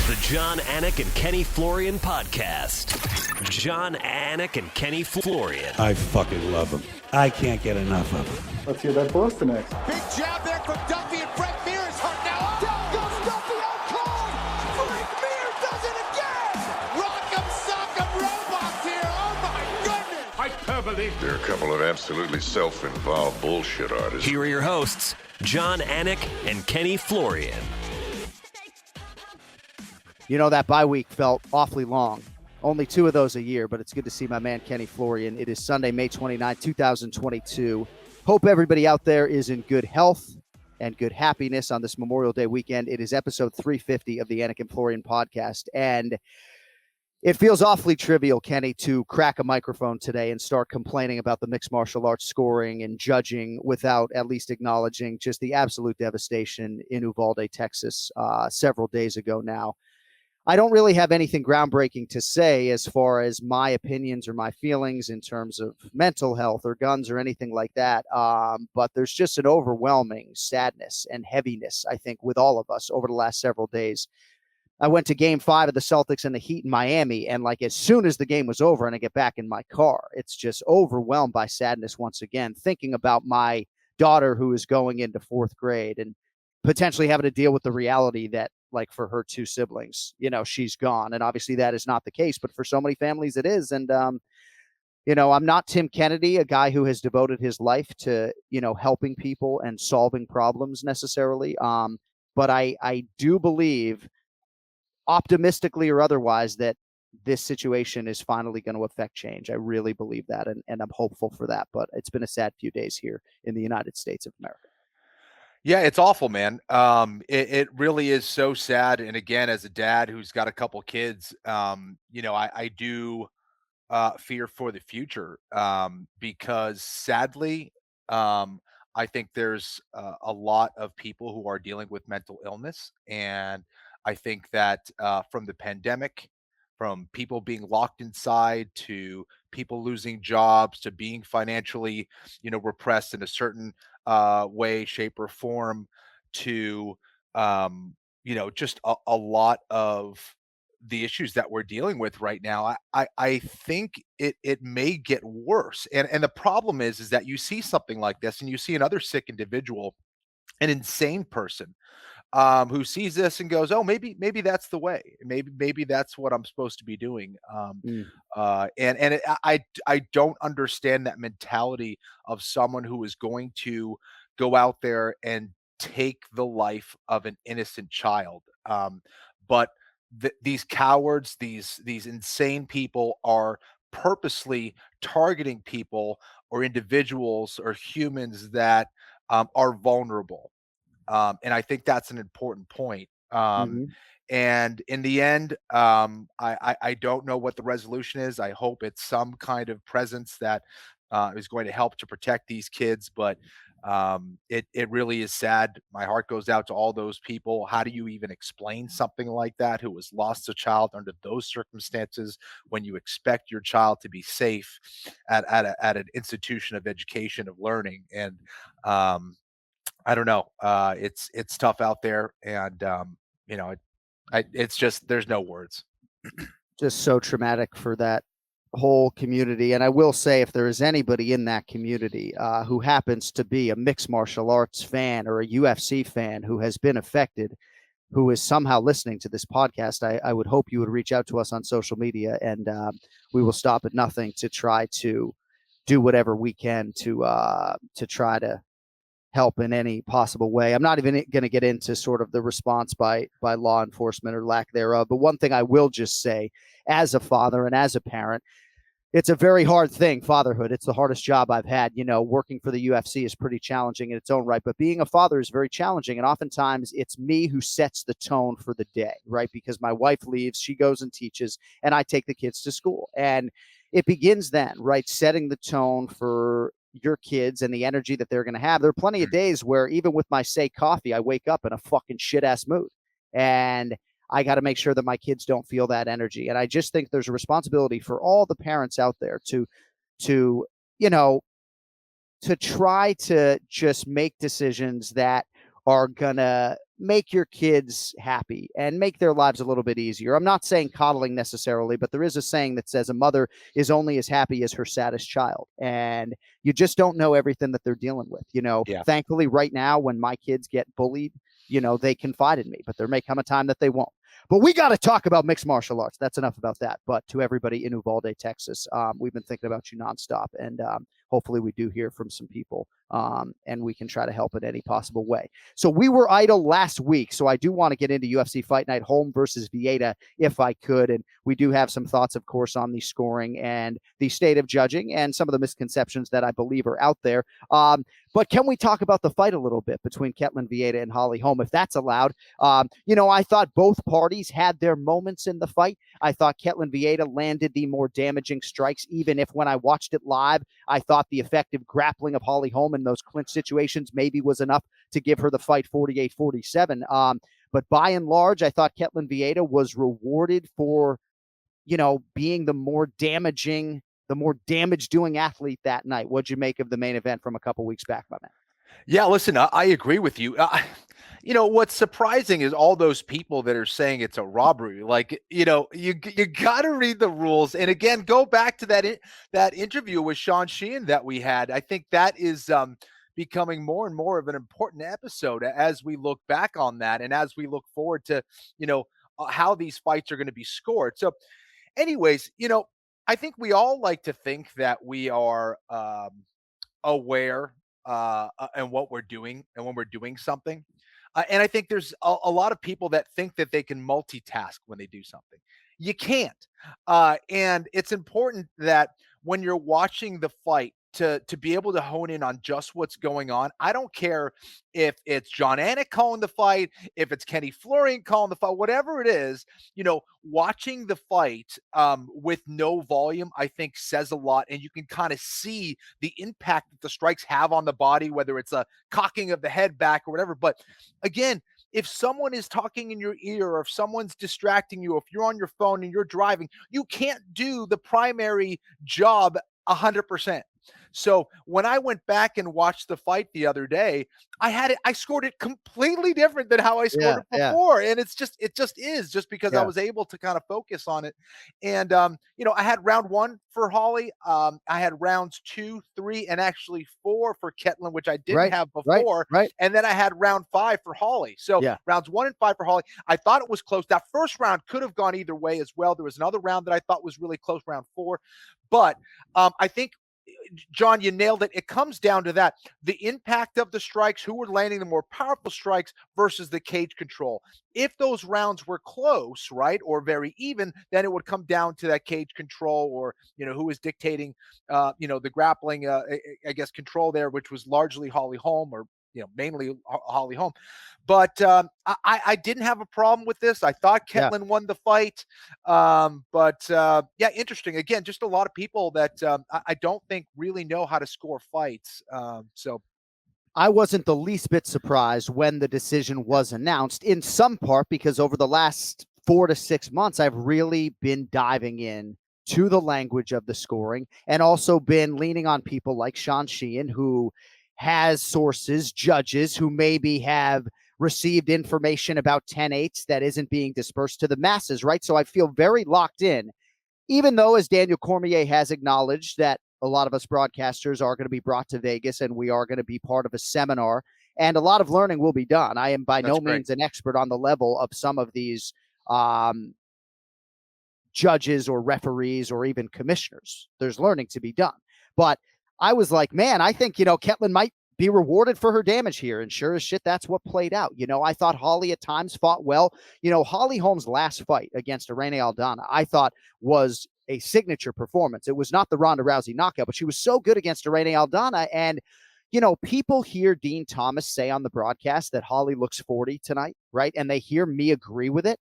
The John, Anik, and Kenny Florian podcast. John, Anik, and Kenny Florian. I fucking love them. I can't get enough of them. Let's hear that Boston next. Big jab there from Duffy, and Frank Mir is hurt now. Down goes Duffy, out cold. Frank Mir does it again. Rock'em sock'em robots here. Oh my goodness. Hyperbole. There are a couple of absolutely self-involved bullshit artists. Here are your hosts, John, Anik, and Kenny Florian. You know, that bye week felt awfully long. Only 2 of those a year, but it's good to see my man Kenny Florian. It is Sunday, May 29, 2022. Hope everybody out there is in good health and good happiness on this Memorial Day weekend. It is episode 350 of the Anik and Florian podcast, and it feels awfully trivial, Kenny, to crack a microphone today and start complaining about the mixed martial arts scoring and judging without at least acknowledging just the absolute devastation in Uvalde, Texas, several days ago now. I don't really have anything groundbreaking to say as far as my opinions or my feelings in terms of mental health or guns or anything like that. But there's just an overwhelming sadness and heaviness, I think, with all of us over the last several days. I went to game 5 of the Celtics and the Heat in Miami. And like, as soon as the game was over and I get back in my car, it's just overwhelmed by sadness once again, thinking about my daughter who is going into 4th grade and potentially having to deal with the reality that, like, for her 2 siblings, you know, she's gone. And obviously that is not the case, but for so many families it is. And, you know, I'm not Tim Kennedy, a guy who has devoted his life to, you know, helping people and solving problems necessarily. But I do believe, optimistically or otherwise, that this situation is finally going to affect change. I really believe that. And I'm hopeful for that, but it's been a sad few days here in the United States of America. Yeah, it's awful, man. It really is so sad. And again, as a dad who's got a couple kids, you know, I do fear for the future because sadly, I think there's a lot of people who are dealing with mental illness. And I think that from the pandemic, from people being locked inside to people losing jobs to being financially, you know, repressed in a certain way, shape, or form, to you know, just a lot of the issues that we're dealing with right now. I think it may get worse. And the problem is that you see something like this and you see another sick individual, an insane person, who sees this and goes, "Oh, maybe that's the way. Maybe that's what I'm supposed to be doing." I don't understand that mentality of someone who is going to go out there and take the life of an innocent child. But these cowards, these insane people, are purposely targeting people or individuals or humans that are vulnerable. And I think that's an important point. And in the end, I don't know what the resolution is. I hope it's some kind of presence that is going to help to protect these kids. But it really is sad. My heart goes out to all those people. How do you even explain something like that, who has lost a child under those circumstances, when you expect your child to be safe at an institution of education, of learning? And I don't know. It's tough out there, and you know, it's just, there's no words. Just so traumatic for that whole community. And I will say, if there is anybody in that community who happens to be a mixed martial arts fan or a UFC fan who has been affected, who is somehow listening to this podcast, I would hope you would reach out to us on social media, and we will stop at nothing to try to do whatever we can to try to help in any possible way. I'm not even going to get into sort of the response by law enforcement or lack thereof. But one thing I will just say, as a father and as a parent, it's a very hard thing, fatherhood. It's the hardest job I've had. You know, working for the UFC is pretty challenging in its own right, but being a father is very challenging. And oftentimes it's me who sets the tone for the day, right? Because my wife leaves, she goes and teaches, and I take the kids to school. And it begins then, right? Setting the tone for your kids and the energy that they're going to have. There are plenty of days where, even with my say coffee, I wake up in a fucking shit ass mood, and I got to make sure that my kids don't feel that energy. And I just think there's a responsibility for all the parents out there to, you know, to try to just make decisions that are going to make your kids happy and make their lives a little bit easier. I'm not saying coddling necessarily, but there is a saying that says a mother is only as happy as her saddest child. And you just don't know everything that they're dealing with. Yeah. Thankfully right now, when my kids get bullied, they confide in me, but there may come a time that they won't. But we got to talk about mixed martial arts. That's enough about that. But to everybody in Uvalde, Texas, we've been thinking about you nonstop. And hopefully we do hear from some people and we can try to help in any possible way. So we were idle last week. So I do want to get into UFC Fight Night, Holm versus Vieira, if I could. And we do have some thoughts, of course, on the scoring and the state of judging and some of the misconceptions that I believe are out there. But can we talk about the fight a little bit between Ketlen Vieira and Holly Holm, if that's allowed? I thought both parties had their moments in the fight. I thought Ketlen Vieira landed the more damaging strikes, even if when I watched it live, I thought the effective grappling of Holly Holm in those clinch situations maybe was enough to give her the fight 48-47. But by and large, I thought Ketlen Vieira was rewarded for, being the more damage-doing athlete that night. What'd you make of the main event from a couple weeks back, my man? Yeah, listen, I agree with you. What's surprising is all those people that are saying it's a robbery. Like, you got to read the rules. And again, go back to that interview with Sean Sheehan that we had. I think that is becoming more and more of an important episode as we look back on that and as we look forward to, how these fights are going to be scored. So anyways, I think we all like to think that we are aware and what we're doing and when we're doing something. And I think there's a lot of people that think that they can multitask when they do something. You can't. And it's important that when you're watching the fight to be able to hone in on just what's going on. I don't care if it's John Anik calling the fight, if it's Kenny Florian calling the fight, whatever it is, watching the fight with no volume, I think says a lot. And you can kind of see the impact that the strikes have on the body, whether it's a cocking of the head back or whatever. But again, if someone is talking in your ear or if someone's distracting you, if you're on your phone and you're driving, you can't do the primary job 100%. So when I went back and watched the fight the other day, I scored it completely different than how I scored it before. Yeah. And it just is because I was able to kind of focus on it. And, I had round 1 for Holly. I had rounds 2, 3, and actually 4 for Ketlen, which I didn't have before. Right. And then I had round 5 for Holly. So rounds 1 and 5 for Holly. I thought it was close. That first round could have gone either way as well. There was another round that I thought was really close, round 4. But I think, John, you nailed it. It comes down to that. The impact of the strikes, who were landing the more powerful strikes versus the cage control. If those rounds were close, right, or very even, then it would come down to that cage control or, who was dictating, the grappling, I guess, control there, which was largely Holly Holm or, mainly Holly Holm. But I didn't have a problem with this. I thought Ketlen won the fight. But interesting. Again, just a lot of people that I don't think really know how to score fights. So I wasn't the least bit surprised when the decision was announced, in some part because over the last 4 to 6 months, I've really been diving in to the language of the scoring and also been leaning on people like Sean Sheehan, who has sources, judges who maybe have received information about 10-8s that isn't being dispersed to the masses, right? So I feel very locked in, even though, as Daniel Cormier has acknowledged, that a lot of us broadcasters are going to be brought to Vegas and we are going to be part of a seminar and a lot of learning will be done. I am by no means an expert on the level of some of these judges or referees or even commissioners. There's learning to be done. But I was like, man, I think, Ketlen might be rewarded for her damage here. And sure as shit, that's what played out. I thought Holly at times fought well. Holly Holm's last fight against Irene Aldana, I thought was a signature performance. It was not the Ronda Rousey knockout, but she was so good against Irene Aldana. And, people hear Dean Thomas say on the broadcast that Holly looks 40 tonight, right? And they hear me agree with it.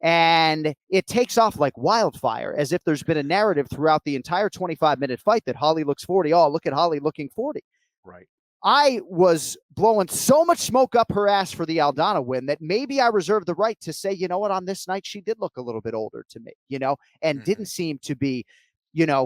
And it takes off like wildfire, as if there's been a narrative throughout the entire 25-minute fight that Holly looks 40. Oh, look at Holly looking 40. Right. I was blowing so much smoke up her ass for the Aldana win that maybe I reserved the right to say, on this night, she did look a little bit older to me, and didn't seem to be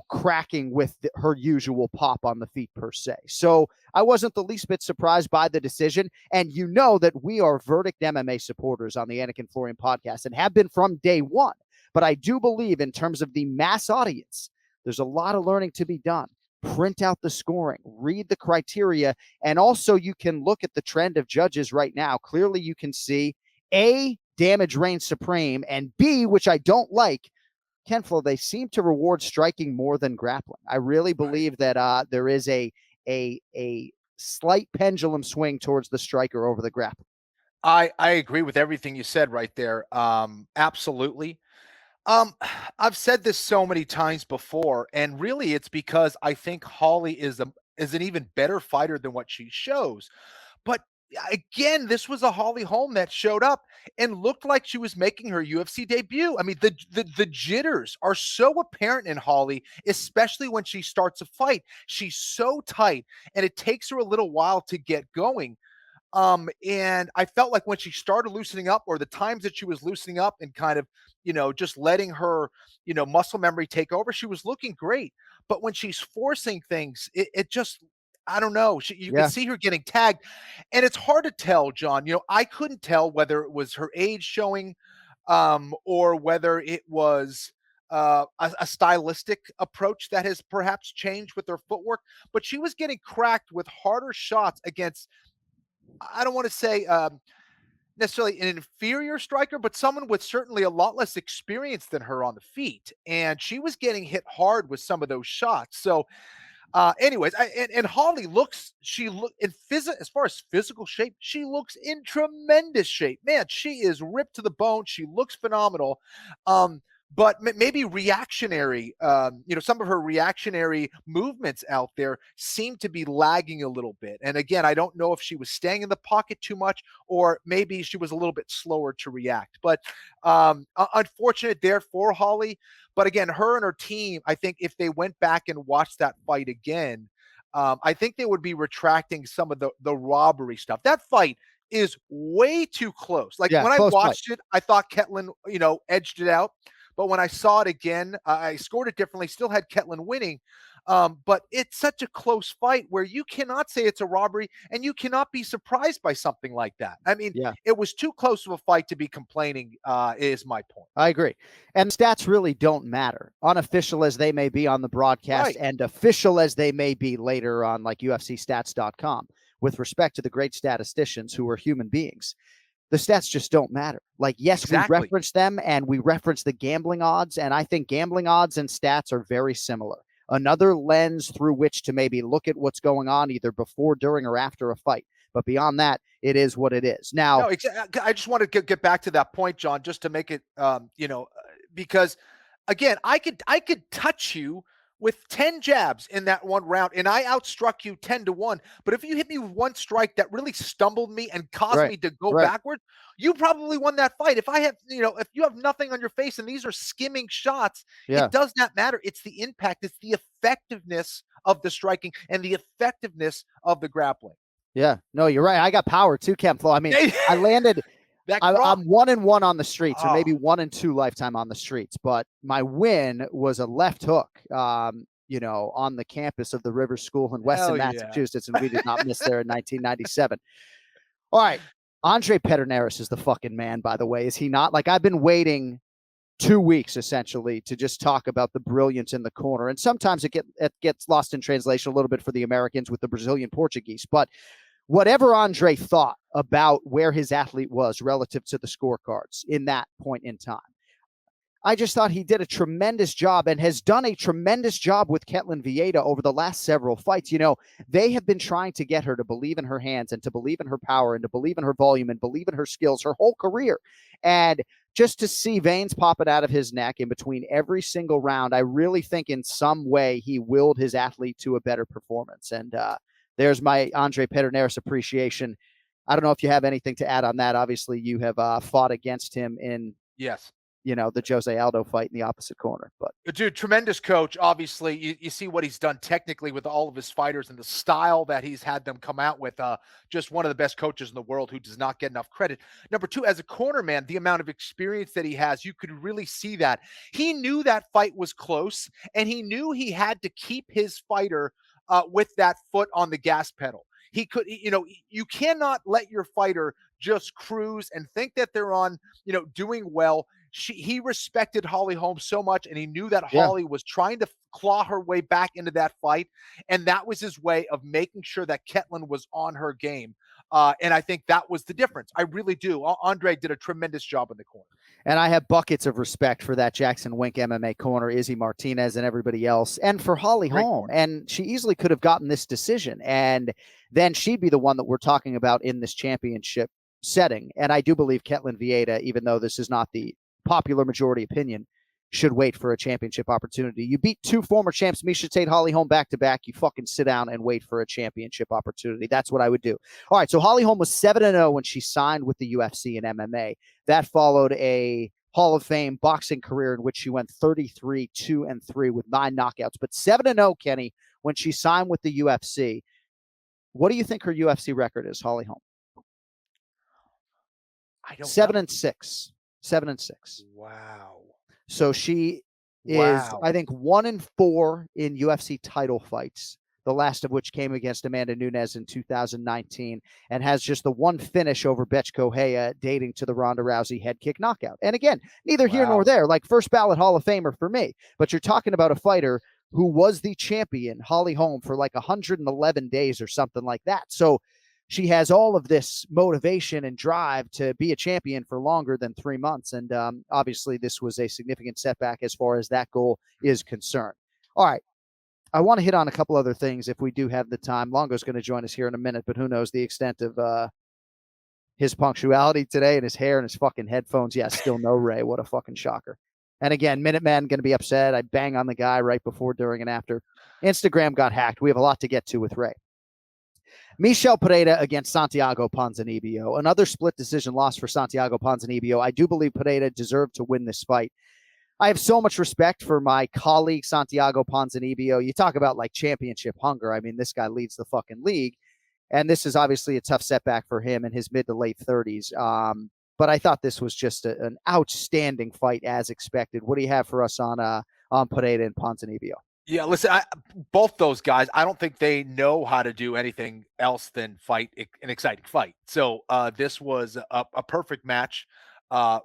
cracking with her usual pop on the feet per se. So I wasn't the least bit surprised by the decision. And you know that we are verdict MMA supporters on the Anik and Florian podcast and have been from day one. But I do believe in terms of the mass audience, there's a lot of learning to be done. Print out the scoring, read the criteria, and also you can look at the trend of judges right now. Clearly you can see A, damage reigns supreme, and B, which I don't like, Ken Flo, they seem to reward striking more than grappling. I really believe that there is a slight pendulum swing towards the striker over the grappling. I agree with everything you said right there. Absolutely. I've said this so many times before, and really it's because I think Holly is an even better fighter than what she shows. But again, this was a Holly Holm that showed up and looked like she was making her UFC debut. I mean, the jitters are so apparent in Holly, especially when she starts a fight. She's so tight, and it takes her a little while to get going. And I felt like when she started loosening up, or the times that she was loosening up and kind of, just letting her, muscle memory take over, she was looking great. But when she's forcing things, it just, I don't know. You can see her getting tagged, and it's hard to tell, John. I couldn't tell whether it was her age showing, or whether it was a stylistic approach that has perhaps changed with her footwork. But she was getting cracked with harder shots against, I don't want to say necessarily an inferior striker, but someone with certainly a lot less experience than her on the feet. And she was getting hit hard with some of those shots. So anyways, and Holly as far as physical shape, she looks in tremendous shape. Man, she is ripped to the bone. She looks phenomenal. But maybe reactionary, some of her reactionary movements out there seem to be lagging a little bit. And again, I don't know if she was staying in the pocket too much, or maybe she was a little bit slower to react. But unfortunate there for Holly. But again, her and her team, I think if they went back and watched that fight again, I think they would be retracting some of the robbery stuff. That fight is way too close. Like when I watched it, I thought Ketlin, edged it out. But when I saw it again, I scored it differently, still had Ketlin winning. But it's such a close fight where you cannot say it's a robbery, and you cannot be surprised by something like that. I mean, it was too close of a fight to be complaining, is my point. I agree. And stats really don't matter, unofficial as they may be on the broadcast, and official as they may be later on, like UFCstats.com, with respect to the great statisticians who are human beings. The stats just don't matter. Like, yes, we reference them, and we reference the gambling odds, and I think gambling odds and stats are very similar. Another lens through which to maybe look at what's going on either before, during, or after a fight. But beyond that, it is what it is. Now, I just want to get back to that point, John, just to make it, because again, I could touch you with 10 jabs in that one round, and I outstruck you 10-1. But if you hit me with one strike that really stumbled me and caused me to go backwards, you probably won that fight. If I have, if you have nothing on your face and these are skimming shots, it does not matter. It's the impact. It's the effectiveness of the striking and the effectiveness of the grappling. Yeah, no, you're right. I got power too, Ken Flo. I mean, I landed. I'm 1-1 on the streets, or maybe 1-2 lifetime on the streets. But my win was a left hook, on the campus of the Rivers School in Weston, Massachusetts, and we did not miss there in 1997. All right, Andre Pederneiras is the fucking man, by the way, is he not? Like, I've been waiting 2 weeks essentially to just talk about the brilliance in the corner, and sometimes it gets lost in translation a little bit for the Americans with the Brazilian Portuguese, but. Whatever Andre thought about where his athlete was relative to the scorecards in that point in time, I just thought he did a tremendous job and has done a tremendous job with Ketlin Vieira over the last several fights. They have been trying to get her to believe in her hands and to believe in her power and to believe in her volume and believe in her skills her whole career. And just to see veins popping out of his neck in between every single round, I really think in some way he willed his athlete to a better performance. And, there's my Andre Pederneiras appreciation. I don't know if you have anything to add on that. Obviously, you have fought against him in the Jose Aldo fight in the opposite corner. But dude, tremendous coach. Obviously, you see what he's done technically with all of his fighters and the style that he's had them come out with. Just one of the best coaches in the world who does not get enough credit. Number two, as a corner man, the amount of experience that he has, you could really see that. He knew that fight was close, and he knew he had to keep his fighter with that foot on the gas pedal. He could, you cannot let your fighter just cruise and think that they're on, doing well. He respected Holly Holm so much, and he knew that Holly was trying to claw her way back into that fight, and that was his way of making sure that Ketlin was on her game. And I think that was the difference. I really do. Andre did a tremendous job in the corner. And I have buckets of respect for that Jackson Wink MMA corner, Izzy Martinez and everybody else, and for Holly Holm. And she easily could have gotten this decision, and then she'd be the one that we're talking about in this championship setting. And I do believe Ketlin Vieira, even though this is not the popular majority opinion, should wait for a championship opportunity. You beat two former champs, Miesha Tate, Holly Holm, back-to-back. You fucking sit down and wait for a championship opportunity. That's what I would do. All right, so Holly Holm was 7-0 when she signed with the UFC and MMA. That followed a Hall of Fame boxing career in which she went 33-2-3 with 9 knockouts. But 7-0, Kenny, when she signed with the UFC. What do you think her UFC record is, Holly Holm? I don't 7-6. 7-6. Wow. So she is, I think, 1-4 in UFC title fights, the last of which came against Amanda Nunes in 2019, and has just the one finish over Betch Correia dating to the Ronda Rousey head kick knockout. And again, neither here nor there, like first ballot Hall of Famer for me, but you're talking about a fighter who was the champion, Holly Holm, for like 111 days or something like that. So she has all of this motivation and drive to be a champion for longer than 3 months. And obviously this was a significant setback as far as that goal is concerned. All right. I want to hit on a couple other things if we do have the time. Longo's going to join us here in a minute, but who knows the extent of his punctuality today and his hair and his fucking headphones. Yeah, still no Ray. What a fucking shocker. And again, Minuteman going to be upset. I bang on the guy right before, during, and after. Instagram got hacked. We have a lot to get to with Ray. Michel Pereira against Santiago Ponzinibbio. Another split decision loss for Santiago Ponzinibbio. I do believe Pereira deserved to win this fight. I have so much respect for my colleague, Santiago Ponzinibbio. You talk about like championship hunger. I mean, this guy leads the fucking league. And this is obviously a tough setback for him in his mid to late 30s. But I thought this was just an outstanding fight as expected. What do you have for us on Pereira and Ponzinibbio? Yeah, listen, both those guys, I don't think they know how to do anything else than fight an exciting fight. So this was a perfect match,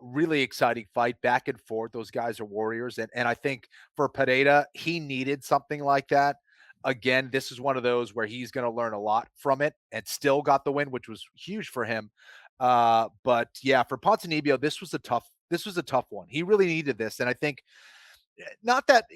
really exciting fight, back and forth. Those guys are warriors. And I think for Pereira, he needed something like that. Again, this is one of those where he's going to learn a lot from it and still got the win, which was huge for him. But yeah, for Ponzinibbio, this was a tough one. He really needed this. And I think, not that,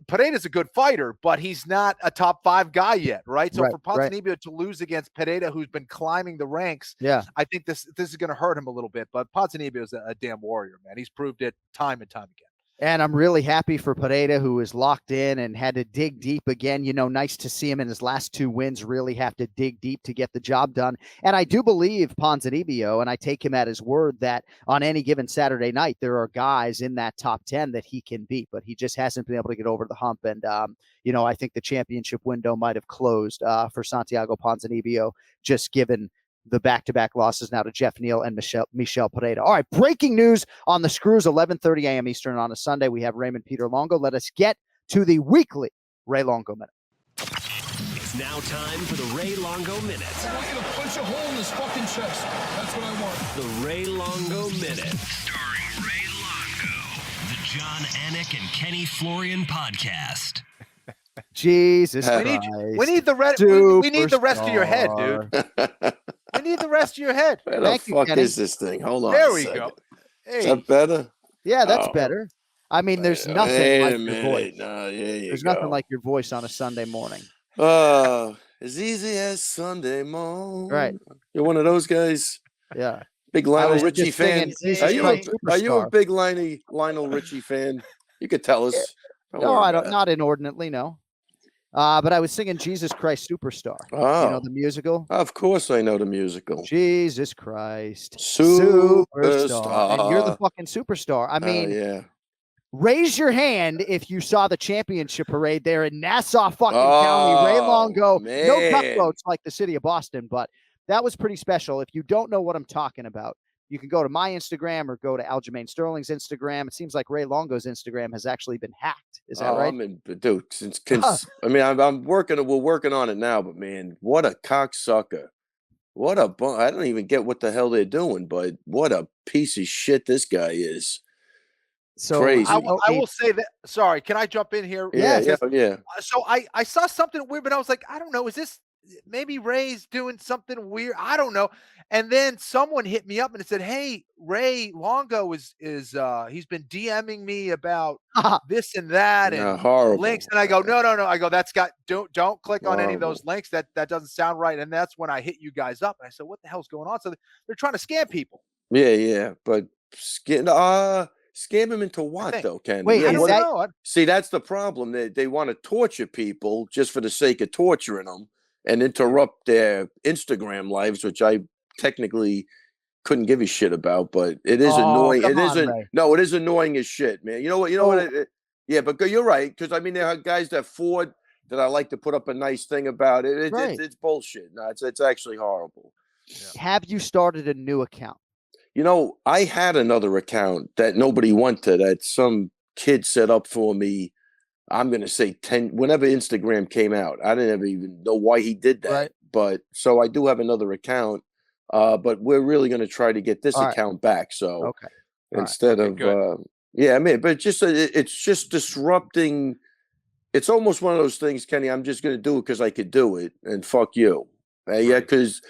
Pereira's a good fighter, but he's not a top 5 guy yet, right? So for Ponzinibbio to lose against Pereira, who's been climbing the ranks, I think this is going to hurt him a little bit. But Ponzinibbio is a damn warrior, man. He's proved it time and time again. And I'm really happy for Pereira, who is locked in and had to dig deep again. Nice to see him in his last 2 wins really have to dig deep to get the job done. And I do believe Ponzinibbio, and I take him at his word, that on any given Saturday night, there are guys in that top 10 that he can beat, but he just hasn't been able to get over the hump. And, I think the championship window might have closed for Santiago Ponzinibbio, just given the back-to-back losses now to Jeff Neal and Michel Pereira. All right, breaking news on the Screws, 11:30 a.m. Eastern on a Sunday. We have Raymond Peter Longo. Let us get to the weekly Ray Longo Minute. It's now time for the Ray Longo Minute. I want you to punch a hole in his fucking chest. That's what I want. The Ray Longo Minute. Starring Ray Longo. The John, Anik, and Kenny Florian podcast. Jesus we need the rest of your head, dude. We need the rest of your head. Where the fuck is this thing? Hold on. There we go. Hey. Is that better? Yeah, that's better. I mean, there's nothing like your voice. No, there's nothing like your voice on a Sunday morning. As easy as Sunday morning. Right. You're one of those guys. Yeah. Big Lionel Richie fan. Are you a big Lionel Richie fan? You could tell us. No, I don't. Not inordinately, no. But I was singing Jesus Christ Superstar. Oh. You know the musical? Of course I know the musical. Jesus Christ Superstar. And you're the fucking superstar. I mean, yeah. Raise your hand if you saw the championship parade there in Nassau fucking County. Ray Longo. Man. No cutthroats like the city of Boston, but that was pretty special. If you don't know what I'm talking about, you can go to my Instagram or go to Aljamain Sterling's Instagram. It seems like Ray Longo's Instagram has actually been hacked. Is that right? Dude, I mean, we're working on it now, but man, what a cocksucker. What a I don't even get what the hell they're doing, but what a piece of shit this guy is. So crazy. I will say that. Sorry, can I jump in here? Yeah. So I saw something weird, but I was like, I don't know. Is this maybe Ray's doing something weird? I don't know. And then someone hit me up and it said, "Hey, Ray Longo is he's been DMing me about this and that and links." And I go, no. I go, don't click on any of those links. That doesn't sound right. And that's when I hit you guys up. And I said, what the hell's going on? So they're trying to scam people. Yeah. But scam them into what, though, Ken? Wait, I don't know. See, that's the problem. They want to torture people just for the sake of torturing them and interrupt their Instagram lives, which I technically couldn't give a shit about, but it is annoying. It is annoying as shit, man. You know what? Yeah, but you're right, because I mean, there are guys that I like to put up a nice thing about it. It's bullshit. No, it's actually horrible. Yeah. Have you started a new account? You know, I had another account that nobody wanted, that some kid set up for me. I'm going to say whenever Instagram came out. I didn't even know why he did that. Right. But so I do have another account, but we're really going to try to get this account back. So instead of, but it's just disrupting. It's almost one of those things, Kenny, I'm just going to do it because I could do it and fuck you. Yeah, because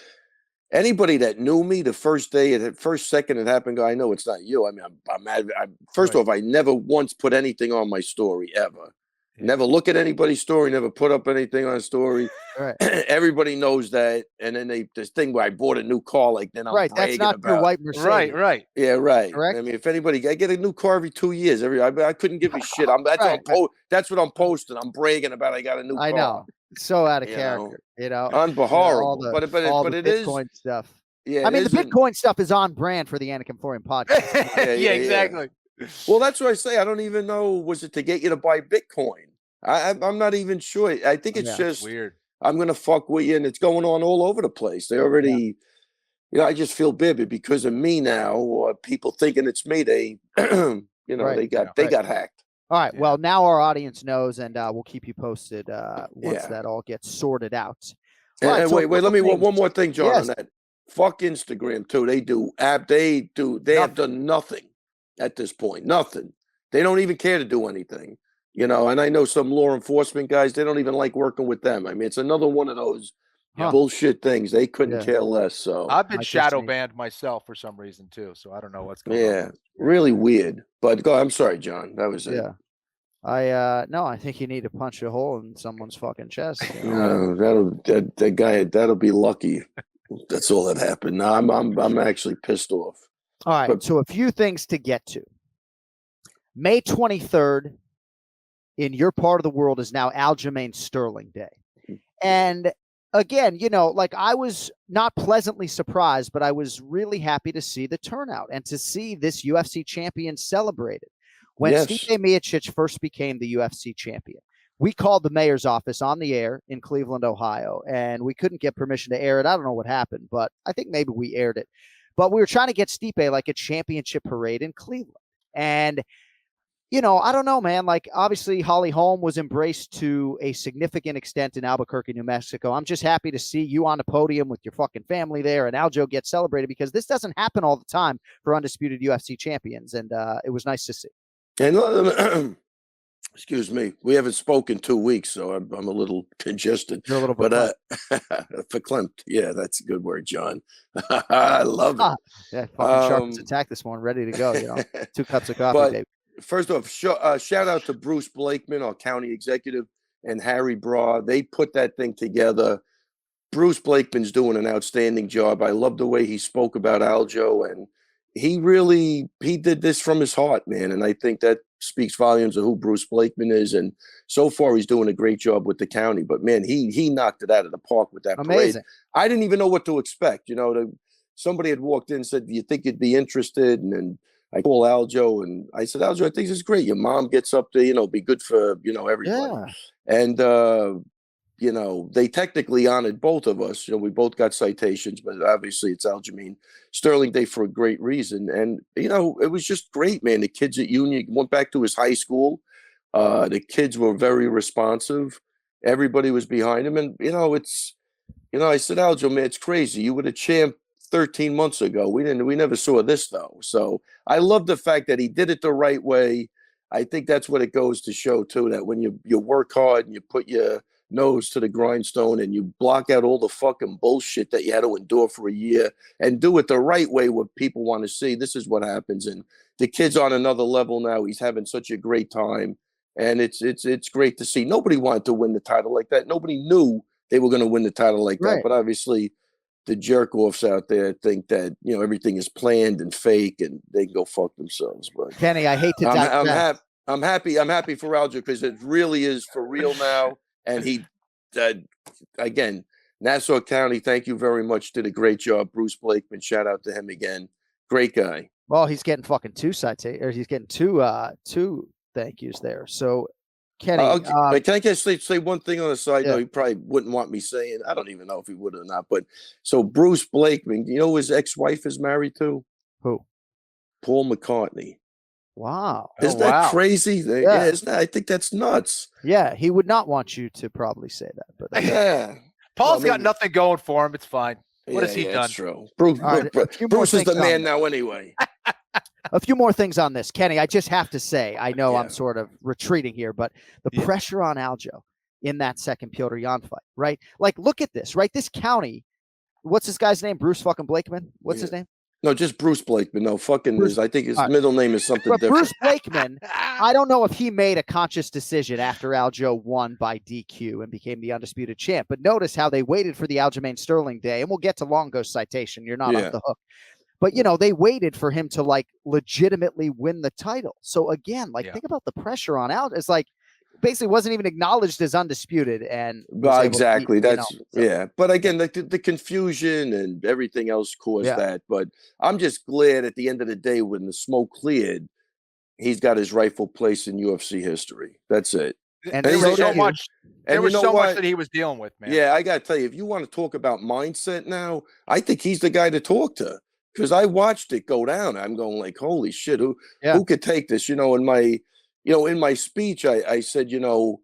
anybody that knew me the first second it happened, I know it's not you. I mean, I'm mad. First off, I never once put anything on my story ever. Never look at anybody's story. Never put up anything on a story. Right. Everybody knows that. And then this thing where I bought a new car, like then I'm bragging about. That's not your white Mercedes. Right. Yeah, right. Correct? I mean, if anybody, I get a new car every 2 years. I couldn't give a shit. That's what I'm posting. I'm bragging about. I got a new car. I know. So out of character. Unbelievable. But it is Bitcoin stuff. Yeah, I mean, the Bitcoin stuff is on brand for the Anik and Florian podcast. Yeah, exactly. Well, that's what I say. I don't even know. Was it to get you to buy Bitcoin? I'm not even sure. I think it's just weird. I'm going to fuck with you, and it's going on all over the place. They already, I just feel bad because of me now, or people thinking it's me. They, they got hacked. All right. Yeah. Well, now our audience knows, and we'll keep you posted once that all gets sorted out. And wait, let me one more thing, John, on that. Fuck Instagram too. They have done nothing at this point. Nothing. They don't even care to do anything. And I know some law enforcement guys, they don't even like working with them. I mean, it's another one of those bullshit things. They couldn't care less. So I've been shadow banned myself for some reason too. So I don't know what's going on. Yeah, really weird. But I'm sorry, John. That was it. Yeah. I think you need to punch a hole in someone's fucking chest. That'll be lucky. That's all that happened. No, I'm actually pissed off. All right. So a few things to get to. May 23rd. In your part of the world is now Aljamain Sterling Day. And again, I was not pleasantly surprised, but I was really happy to see the turnout and to see this UFC champion celebrated. When Stipe Miocic first became the UFC champion, we called the mayor's office on the air in Cleveland, Ohio, and we couldn't get permission to air it. I don't know what happened, but I think maybe we aired it. But we were trying to get Stipe like a championship parade in Cleveland. And I don't know, man. Like, obviously, Holly Holm was embraced to a significant extent in Albuquerque, New Mexico. I'm just happy to see you on the podium with your fucking family there and Aljo get celebrated because this doesn't happen all the time for undisputed UFC champions. And it was nice to see. And excuse me, we haven't spoken 2 weeks, so I'm a little congested. You're a little bit, verklempt. Yeah, that's a good word, John. I love it. Yeah, fucking Sharp's attack this morning, ready to go. 2 cups of coffee, baby. First off, shout out to Bruce Blakeman, our county executive, and Harry Braw. They put that thing together. Bruce Blakeman's doing an outstanding job. I love the way he spoke about Aljo, and he did this from his heart, man. And I think that speaks volumes of who Bruce Blakeman is. And so far, he's doing a great job with the county. But man, he knocked it out of the park with that Amazing. parade. I didn't even know what to expect. Somebody had walked in and said, "Do you think you'd be interested?" And then I call Aljo and I said, "Aljo, I think this is great. Your mom gets up there, be good for everybody." Yeah. And they technically honored both of us. We both got citations, but obviously it's Aljamain Sterling Day for a great reason. And, it was just great, man. The kids at Union went back to his high school. The kids were very responsive. Everybody was behind him. And, I said, Aljo, man, it's crazy. You were the champ 13 months ago. We never saw this, though. So I love the fact that he did it the right way. I think that's what it goes to show, too, that when you work hard and you put your nose to the grindstone and you block out all the fucking bullshit that you had to endure for a year and do it the right way, what people want to see, this is what happens. And the kid's on another level now. He's having such a great time. And it's great to see. Nobody wanted to win the title like that. Nobody knew they were going to win the title like that. But obviously the jerk-offs out there think that, everything is planned and fake and they can go fuck themselves. But Kenny, I hate to I'm happy for Aljo because it really is for real now. And he, again, Nassau County, thank you very much. Did a great job. Bruce Blakeman, shout out to him again. Great guy. Well, he's getting fucking two he's getting two thank yous there. So, Kenny, can I just say one thing on the side? Yeah. No, he probably wouldn't want me saying. I don't even know if he would or not. But so Bruce Blakeman, his ex-wife is married to? Who? Paul McCartney. Wow. Isn't that crazy? Yeah. Isn't that? I think that's nuts. Yeah, he would not want you to probably say that. But yeah. Paul's got nothing going for him. It's fine. What has he done? That's true. Bruce is the man now anyway. A few more things on this. Kenny, I just have to say, I know I'm sort of retreating here, but the pressure on Aljo in that second Petr Yan fight, right? Like, look at this, right? This county, what's this guy's name? Bruce fucking Blakeman? What's his name? No, just Bruce Blakeman. No, I think his middle name is something different. Bruce Blakeman, I don't know if he made a conscious decision after Aljo won by DQ and became the undisputed champ, but notice how they waited for the Aljamain Sterling Day, and we'll get to Longo's citation. You're not off the hook. But, they waited for him to, legitimately win the title. So, again, think about the pressure on Aljo. It's basically wasn't even acknowledged as undisputed. And exactly. But again, the confusion and everything else caused that. But I'm just glad at the end of the day, when the smoke cleared, he's got his rightful place in UFC history. That's it. And there was so much. There was so much that he was dealing with, man. Yeah, I got to tell you, if you want to talk about mindset now, I think he's the guy to talk to. Because I watched it go down. I'm going like, holy shit, who could take this? In my speech, I said, well,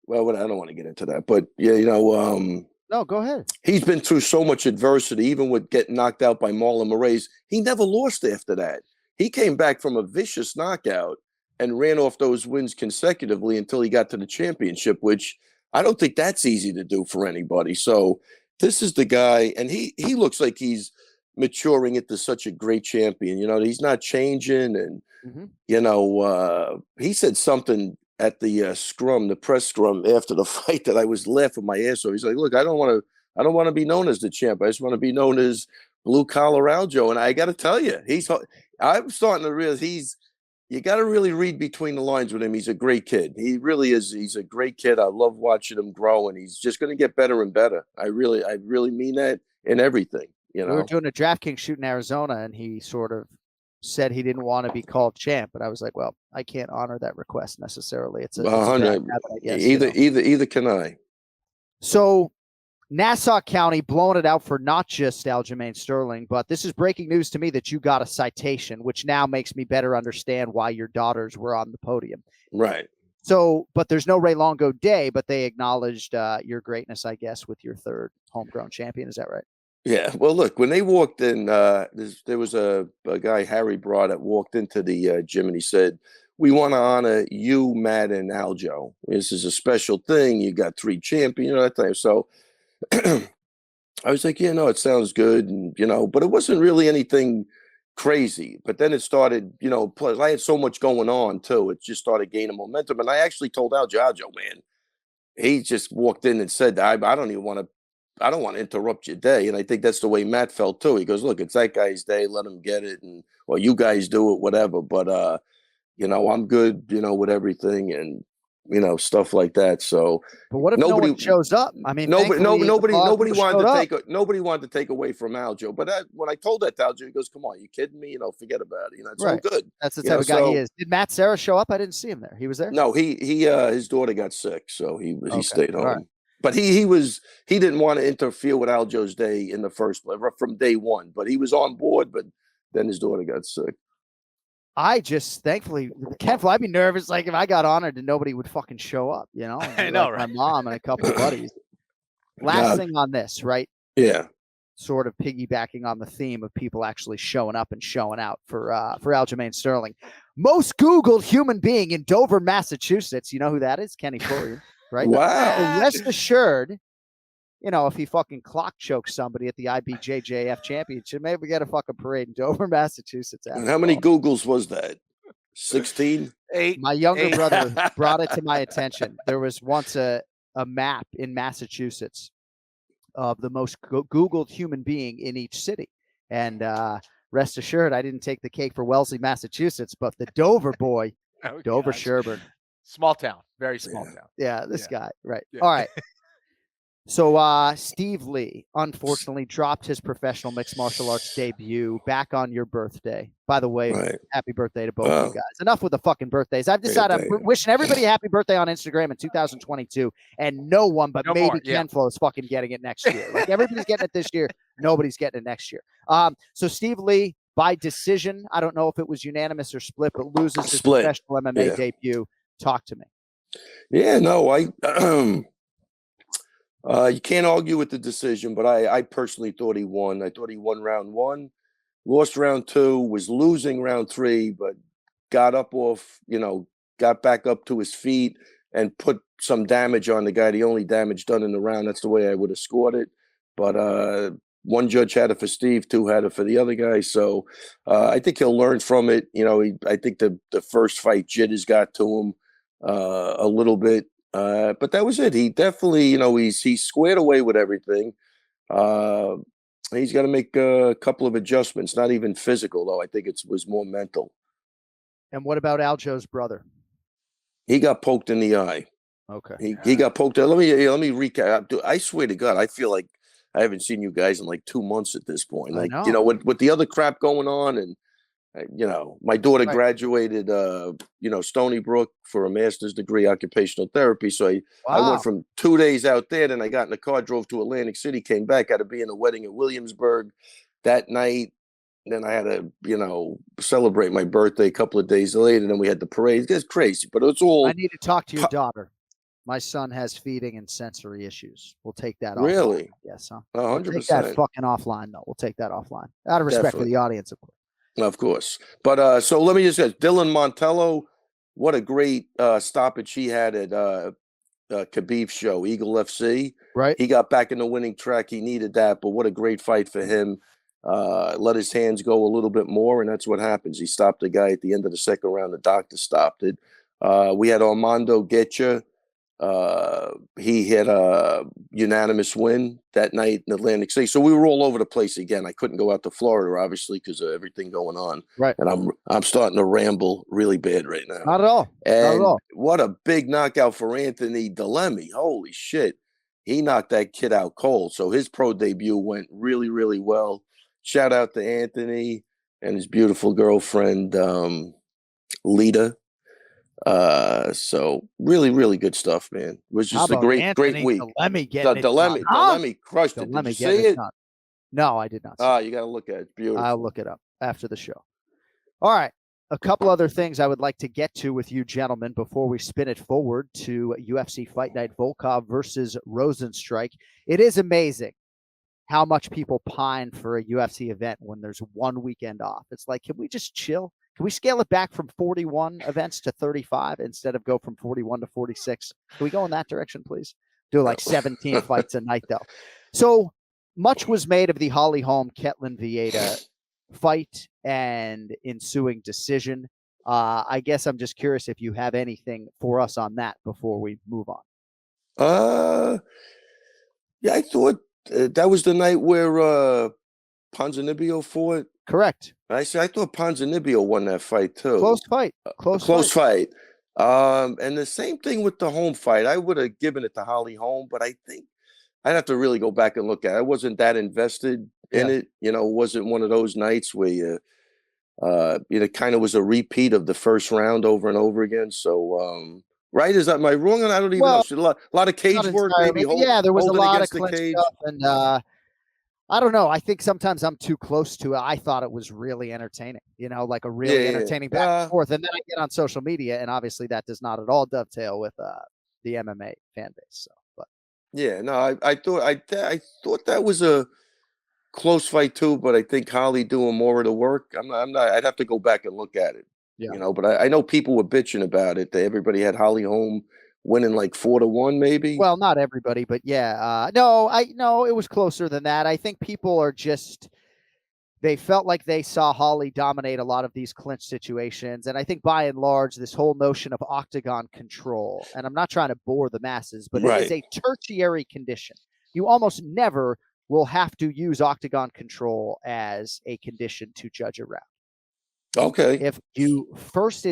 I don't want to get into that, but no, go ahead. He's been through so much adversity, even with getting knocked out by Marlon Moraes. He never lost after that. He came back from a vicious knockout and ran off those wins consecutively until he got to the championship, which I don't think that's easy to do for anybody. So this is the guy, and he looks like he's maturing into such a great champion. He's not changing. And, he said something at the press scrum after the fight that I was laughing my ass off. He's like, look, I don't want to be known as the champ. I just want to be known as blue collar Aljo. And I got to tell you, I'm starting to realize you got to really read between the lines with him. He's a great kid. He really is. He's a great kid. I love watching him grow, and he's just going to get better and better. I really mean that in everything. We were doing a DraftKings shoot in Arizona, and he sort of said he didn't want to be called champ. But I was like, well, I can't honor that request necessarily. It's a habit, I guess, either can I. So Nassau County blowing it out for not just Aljamain Sterling, but this is breaking news to me that you got a citation, which now makes me better understand why your daughters were on the podium. Right. So, but there's no Ray Longo Day, but they acknowledged your greatness, I guess, with your third homegrown champion. Is that right? Yeah. Well, look, when they walked in, there was a guy, Harry Broad, that walked into the gym, and he said, we want to honor you, Matt, and Aljo. This is a special thing. You got 3 champions, that thing. So I was like, it sounds good. And, but it wasn't really anything crazy. But then it started, plus I had so much going on too. It just started gaining momentum. And I actually told Aljo, man, he just walked in and said, I don't even want to I don't want to interrupt your day. And I think that's the way Matt felt too. He goes, look, it's that guy's day. Let him get it. And, or you guys do it, whatever. But, you know, I'm good, you know, with everything and, you know, stuff like that. So, but what if no one shows up? I mean, nobody wanted to take away from Aljo. But when I told that to Aljo, he goes, come on, you kidding me? You know, forget about it. You know, it's all good. That's the type of guy he is. Did Matt Serra show up? I didn't see him there. He was there? No, his daughter got sick, so he stayed home. Right. But he didn't want to interfere with Aljo's day in the first place from day one. But he was on board, but then his daughter got sick. I just thankfully, I'd be nervous. Like if I got honored and nobody would fucking show up, you know, I know, right? My mom and a couple of buddies. Last thing on this, right? Yeah. Sort of piggybacking on the theme of people actually showing up and showing out for Aljamain Sterling. Most Googled human being in Dover, Massachusetts. You know who that is? Kenny Florian, right? Wow. And rest assured, you know, if he fucking clock chokes somebody at the IBJJF championship, maybe we get a fucking parade in Dover, Massachusetts. And how many Googles was that? 16? 8. My younger brother brought it to my attention. There was once a map in Massachusetts of the most Googled human being in each city. And rest assured, I didn't take the cake for Wellesley, Massachusetts, but the Dover boy, Dover Sherburne. Small town, very small town. Yeah, this guy, right. Yeah. All right. So Steve Lee, unfortunately, dropped his professional mixed martial arts debut back on your birthday. By the way, happy birthday to both of you guys. Enough with the fucking birthdays. I've decided I'm wishing everybody a happy birthday on Instagram in 2022, and no one but maybe Ken Flo is fucking getting it next year. Like everybody's getting it this year, nobody's getting it next year. So Steve Lee, by decision, I don't know if it was unanimous or split, but loses his professional MMA debut. Talk to me. Yeah, no, you can't argue with the decision, but I personally thought he won. I thought he won round 1, lost round 2, was losing round 3, but got back up to his feet and put some damage on the guy. The only damage done in the round. That's the way I would have scored it. But one judge had it for Steve, 2 had it for the other guy. So I think he'll learn from it. You know, I think the first fight jitters got to him a little bit. But that was it. He definitely, you know, he's squared away with everything. He's got to make a couple of adjustments, not even physical, though. I think it was more mental. And what about Aljo's brother? He got poked in the eye. Okay. He got poked. Let me recap. I swear to God, I feel like I haven't seen you guys in like 2 months at this point. Like, you know, with the other crap going on and, you know, my daughter graduated, Stony Brook for a master's degree, occupational therapy. So I went from 2 days out there, then I got in the car, drove to Atlantic City, came back, had to be in a wedding in Williamsburg that night. Then I had to, you know, celebrate my birthday a couple of days later. Then we had the parade. It's crazy, but it's all. I need to talk to your daughter. My son has feeding and sensory issues. We'll take that offline. Really? Yes, huh? 100%. We'll take that fucking offline, though. We'll take that offline. Out of respect for the audience, of course. Of course. But so let me just say, Dylan Montello, what a great stoppage he had at Khabib's show, Eagle FC. Right. He got back in the winning track. He needed that, but what a great fight for him. Let his hands go a little bit more, and that's what happens. He stopped the guy at the end of the second round. The doctor stopped it. We had Armando Getcha. He had a unanimous win that night in Atlantic City. So we were all over the place again. I couldn't go out to Florida, obviously, because of everything going on. Right. And I'm starting to ramble really bad right now. Not at all. And Not at all. what a big knockout for Anthony Delemy. Holy shit. He knocked that kid out cold. So his pro debut went really, really well. Shout out to Anthony and his beautiful girlfriend, Lita. So really, really good stuff, man. It was just a great week. Delemy crushed it. Did you see it? No, I did not see it. You got to look at it. It's beautiful. I'll look it up after the show. All right. A couple other things I would like to get to with you gentlemen before we spin it forward to UFC Fight Night, Volkov versus Rozenstruik. It is amazing how much people pine for a UFC event when there's one weekend off. It's like, can we just chill? Can we scale it back from 41 events to 35 instead of go from 41 to 46? Can we go in that direction, please? Do like 17 fights a night, though. So much was made of the Holly Holm Ketlin Vieira fight and ensuing decision. I guess I'm just curious if you have anything for us on that before we move on. Yeah, I thought that was the night where Ponzinibbio fought. Correct. I thought Ponzinibbio won that fight too. Close fight. Close fight. And the same thing with the Holm fight. I would have given it to Holly Holm, but I think I'd have to really go back and look at it. I wasn't that invested in it. You know, it wasn't one of those nights where you kind of was a repeat of the first round over and over again. So, right? Am I wrong? I don't even know. A lot of cage work. Maybe there was a lot of clinch stuff, and I don't know. I think sometimes I'm too close to it. I thought it was really entertaining, like a really entertaining back and forth. And then I get on social media, and obviously that does not at all dovetail with the MMA fan base. So, but yeah, no, I thought that was a close fight too. But I think Holly doing more of the work. I'm not. I'd have to go back and look at it. Yeah. But I know people were bitching about it. Everybody had Holly Holm winning like 4-1, maybe. Well, not everybody, but yeah. No, it was closer than that. I think people are they felt like they saw Holly dominate a lot of these clinch situations. And I think by and large, this whole notion of octagon control, and I'm not trying to bore the masses, but it is a tertiary condition. You almost never will have to use octagon control as a condition to judge a round. Okay. It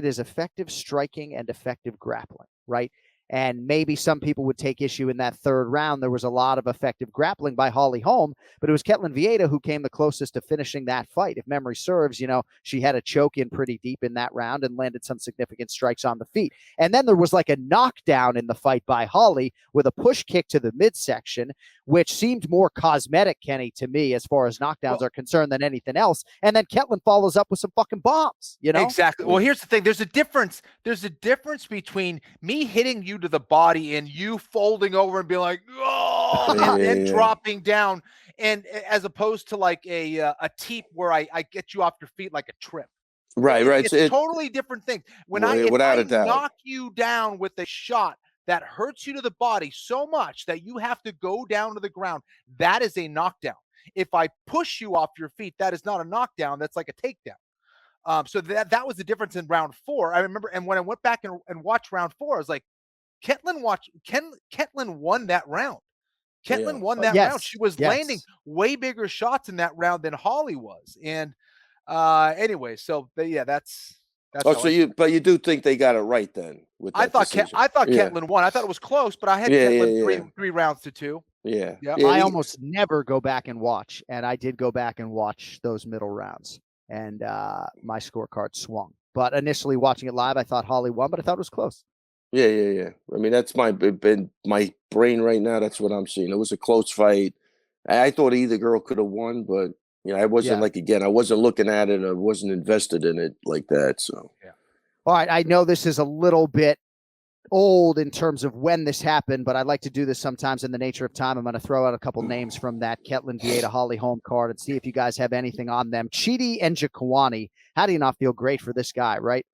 is effective striking and effective grappling, right? And maybe some people would take issue in that third round. There was a lot of effective grappling by Holly Holm, but it was Ketlin Vieira who came the closest to finishing that fight. If memory serves, she had a choke in pretty deep in that round and landed some significant strikes on the feet. And then there was like a knockdown in the fight by Holly with a push kick to the midsection, which seemed more cosmetic, Kenny, to me, as far as knockdowns are concerned than anything else. And then Ketlin follows up with some fucking bombs, Exactly. Well, here's the thing. There's a difference between me hitting you to the body and you folding over and being like, oh, and dropping down, and as opposed to like a teep where I get you off your feet like a trip. Right. It's totally different thing. When I knock you down with a shot that hurts you to the body so much that you have to go down to the ground, that is a knockdown. If I push you off your feet, that is not a knockdown. That's like a takedown. So that was the difference in round 4. I remember, and when I went back and watched round 4, I was like, Ketlin won that round. Ketlin won that round. She was landing way bigger shots in that round than Holly was. And anyway, so that's so you do think they got it right then? With that I thought Ketlin won. I thought it was close, but I had Ketlin 3 rounds to 2. Yeah. I almost never go back and watch, and I did go back and watch those middle rounds, and my scorecard swung. But initially watching it live, I thought Holly won, but I thought it was close. Yeah. I mean, that's my brain right now. That's what I'm seeing. It was a close fight. I thought either girl could have won, but I wasn't I wasn't looking at it. I wasn't invested in it like that. So all right. I know this is a little bit old in terms of when this happened, but I'd like to do this sometimes in the nature of time. I'm going to throw out a couple names from that Ketlin Vieira Holly Holm card and see if you guys have anything on them. Chidi Njokuani. How do you not feel great for this guy, right?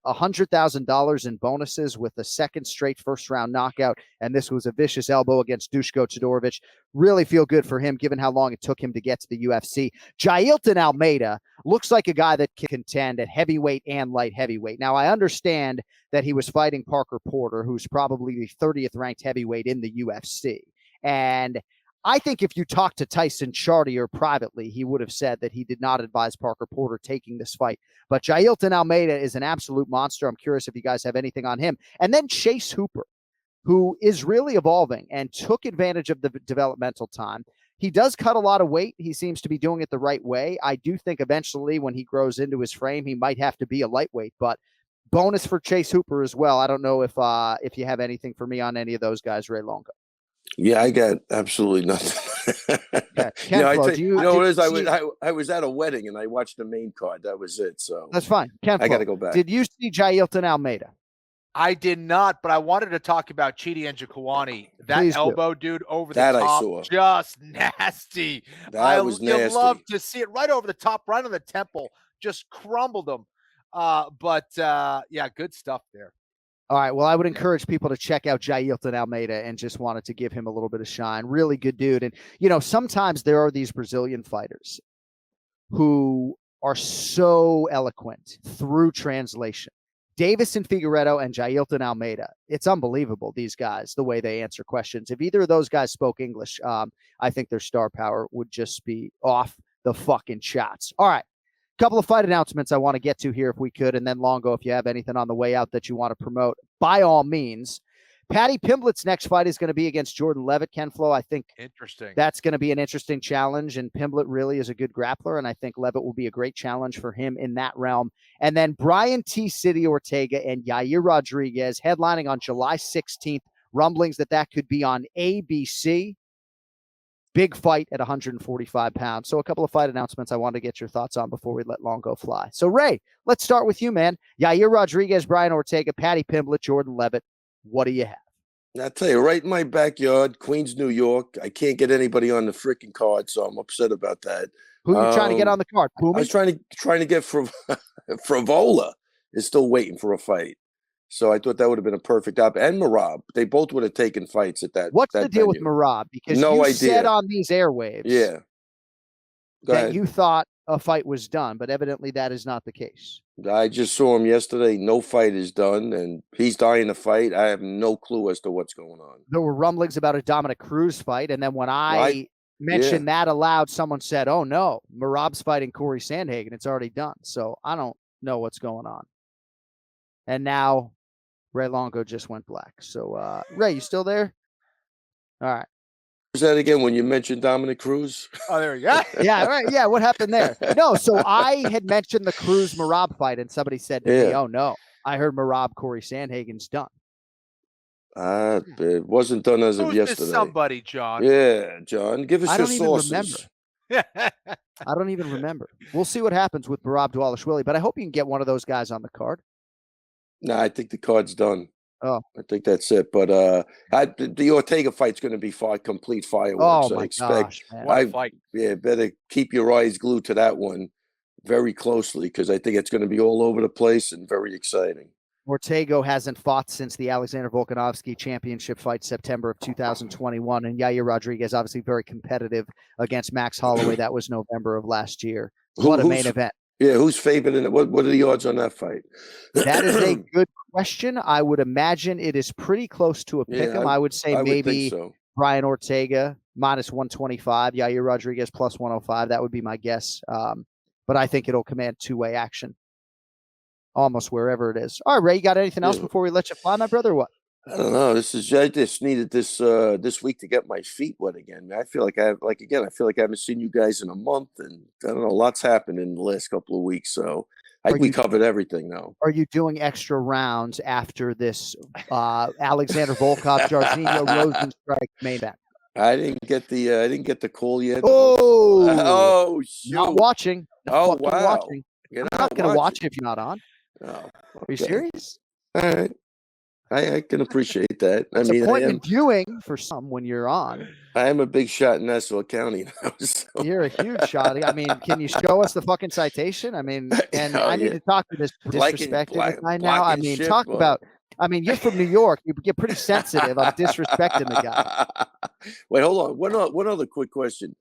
$100,000 in bonuses with a second straight first-round knockout, and this was a vicious elbow against Dushko Todorovic. Really feel good for him, given how long it took him to get to the UFC. Jailton Almeida looks like a guy that can contend at heavyweight and light heavyweight. Now, I understand that he was fighting Parker Porter, who's probably the 30th ranked heavyweight in the UFC, and I think if you talk to Tyson Chartier privately, he would have said that he did not advise Parker Porter taking this fight. But Jailton Almeida is an absolute monster. I'm curious if you guys have anything on him. And then Chase Hooper, who is really evolving and took advantage of the developmental time. He does cut a lot of weight. He seems to be doing it the right way. I do think eventually when he grows into his frame, he might have to be a lightweight. But bonus for Chase Hooper as well. I don't know if you have anything for me on any of those guys, Ray Longo. Yeah, I got absolutely nothing. I was at a wedding and I watched the main card. That was it. So that's fine. I got to go back. Did you see Jailton Almeida? I did not, but I wanted to talk about Chidi Njokuani. That elbow, dude, over the top, I saw. Just nasty. That was nasty. I love to see it right over the top, right on the temple, just crumbled him. But good stuff there. All right. Well, I would encourage people to check out Jailton Almeida and just wanted to give him a little bit of shine. Really good dude. And, sometimes there are these Brazilian fighters who are so eloquent through translation Davison Figueiredo and Jailton Almeida. It's unbelievable, these guys, the way they answer questions. If either of those guys spoke English, I think their star power would just be off the fucking shots. All right. Couple of fight announcements I want to get to here if we could. And then Longo, if you have anything on the way out that you want to promote, by all means. Paddy Pimblett's next fight is going to be against Jordan Levitt, Ken Flo. I think that's going to be an interesting challenge, and Pimblett really is a good grappler, and I think Levitt will be a great challenge for him in that realm. And then Brian T. City Ortega and Yair Rodriguez headlining on July 16th. Rumblings that could be on ABC. Big fight at 145 pounds. So a couple of fight announcements I wanted to get your thoughts on before we let Longo fly. So, Ray, let's start with you, man. Yair Rodriguez, Brian Ortega, Paddy Pimblett, Jordan Levitt. What do you have? I'll tell you, right in my backyard, Queens, New York. I can't get anybody on the freaking card, so I'm upset about that. Who are you trying to get on the card? Pumi? I was trying to get Frivola is still waiting for a fight. So I thought that would have been a perfect op. And Merab. They both would have taken fights at that. What's the deal with Merab? Because you said on these airwaves that you thought a fight was done, but evidently that is not the case. I just saw him yesterday. No fight is done, and he's dying to fight. I have no clue as to what's going on. There were rumblings about a Dominic Cruz fight, and then when I mentioned that aloud, someone said, oh, no, Merab's fighting Corey Sandhagen. It's already done. So I don't know what's going on. And now Ray Longo just went black. So, Ray, you still there? All right. Was that again when you mentioned Dominic Cruz? Oh, there you go. Yeah, right. Yeah, what happened there? No, so I had mentioned the Cruz Merab fight, and somebody said to me, oh, no, I heard Merab Corey Sandhagen's done. It wasn't done as of yesterday. Somebody, John. Yeah, John. Give us your sources. I don't even remember. We'll see what happens with Merab Dvalishvili, but I hope you can get one of those guys on the card. No, I think the card's done. Oh, I think that's it. But the Ortega fight's going to be complete fireworks. Oh my gosh, man. What a fight. Yeah, better keep your eyes glued to that one very closely because I think it's going to be all over the place and very exciting. Ortega hasn't fought since the Alexander Volkanovski championship fight September of 2021, and Yair Rodriguez obviously very competitive against Max Holloway. That was November of last year. What a main event. Yeah, who's favored in it? What are the odds on that fight? That is a good question. I would imagine it is pretty close to a pick 'em. I would say maybe Brian Ortega minus 125, Yair Rodriguez plus 105. That would be my guess. But I think it'll command two-way action almost wherever it is. All right, Ray, you got anything else before we let you fly, my brother, or what? I don't know. I just needed this week to get my feet wet again. I feel like I haven't seen you guys in a month, and I don't know. Lots happened in the last couple of weeks, so we covered everything now. Are you doing extra rounds after this Alexander Volkov, Jairzinho, Rozenstruik main event? I didn't get the call yet. Oh, shoot. Not watching. Wow. Watching. I'm not going to watch if you're not on. Oh, okay. Are you serious? All right. I can appreciate that. It's appointment viewing for some when you're on. I am a big shot in Nassau County now. So. You're a huge shot. I mean, can you show us the fucking citation? I mean, and I need to talk to this disrespected guy now. I mean, you're from New York. You get pretty sensitive. I'm disrespecting the guy. Wait, hold on. One other quick question.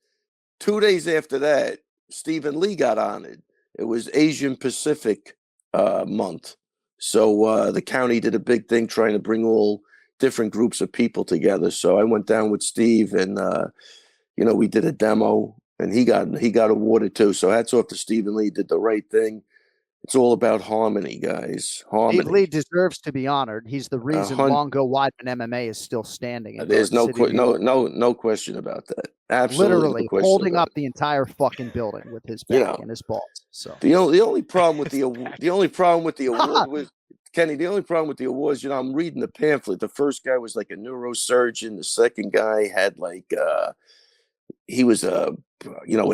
2 days after that, Stephen Lee got honored. It was Asian Pacific month. So the county did a big thing trying to bring all different groups of people together. So I went down with Steve and, we did a demo and he got awarded too. So hats off to Stephen Lee, did the right thing. It's all about harmony, guys. Harmony. Steve Lee deserves to be honored. He's the reason Longo Weidman MMA is still standing. There's no question about that. Absolutely, literally holding up the entire fucking building with his back and his balls. So the only problem with the award was Kenny. The only problem with the awards, I'm reading the pamphlet. The first guy was like a neurosurgeon. The second guy had he was a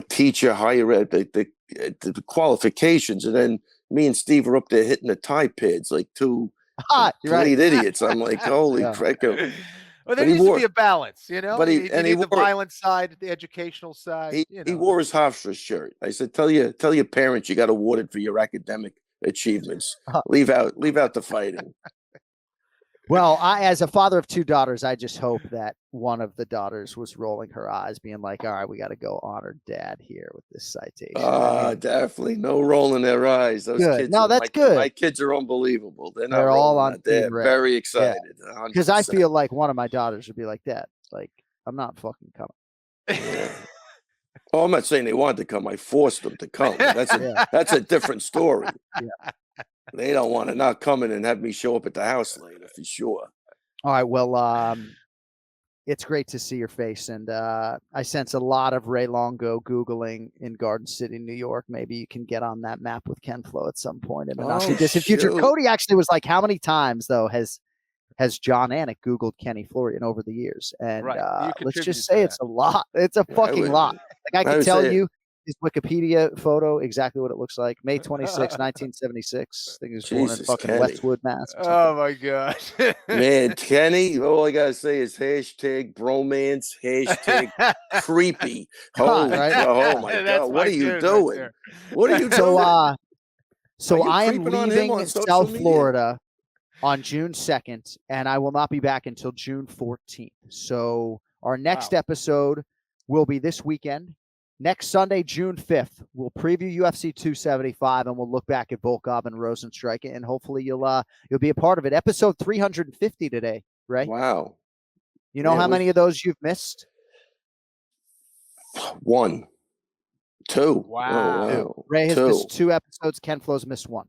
teacher, higher ed, the qualifications, and then me and Steve are up there hitting the Tide pads like two complete idiots. I'm like, holy crap. Well, there needs to be a balance, But he the violent side, the educational side. He wore his Hofstra shirt. I said, tell your parents you got awarded for your academic achievements. Leave out the fighting. Well, as a father of 2 daughters, I just hope that one of the daughters was rolling her eyes, being like, all right, we got to go honor dad here with this citation. Definitely no rolling their eyes. Those good. kids. No, that's good. My kids are unbelievable. They're not They're all rolling on that. They're Team Ray. very excited. Because I feel like one of my daughters would be like that. Like, I'm not fucking coming. Yeah. Oh, I'm not saying they wanted to come. I forced them to come. That's a different story. Yeah. They don't want to not come in and have me show up at the house later for sure. All right. Well, it's great to see your face. And I sense a lot of Ray Longo Googling in Garden City, New York. Maybe you can get on that map with Ken Flo at some point in the not too distant future. Cody actually was like, how many times, though, has John Anik Googled Kenny Florian over the years? And let's just say it's a lot. It's a fucking lot. Like I can tell you his Wikipedia photo, exactly what it looks like. May 26, 1976. I think he was born in fucking Kenny. Westwood, Mass. Oh my gosh. Man, Kenny, all I gotta say is hashtag bromance, hashtag creepy. Oh my God. What are you doing? What are you doing? So I am leaving South Florida on June 2nd, and I will not be back until June 14th. So our next episode will be this weekend. Next Sunday, June 5th, we'll preview UFC 275, and we'll look back at Volkov and Rozenstruik, and hopefully you'll be a part of it. Episode 350 today, Ray. Wow. You know how many of those you've missed? 1, 2. Wow. Oh, Ray has missed 2 episodes. Ken Flo's missed 1.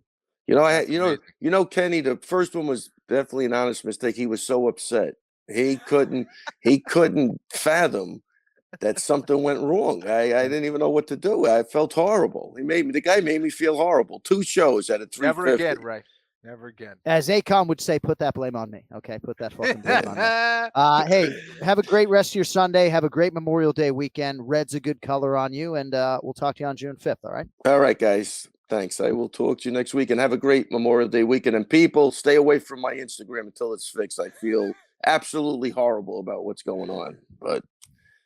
Kenny, the first one was definitely an honest mistake. He was so upset. He couldn't fathom that something went wrong. I didn't even know what to do. I felt horrible. The guy made me feel horrible. 2 shows at a 350. Never again, Ray. Never again. As Akon would say, put that blame on me. Okay, put that fucking blame on me. Hey, have a great rest of your Sunday. Have a great Memorial Day weekend. Red's a good color on you, and we'll talk to you on June 5th, all right? All right, guys. Thanks. I will talk to you next week, and have a great Memorial Day weekend. And people, stay away from my Instagram until it's fixed. I feel absolutely horrible about what's going on, but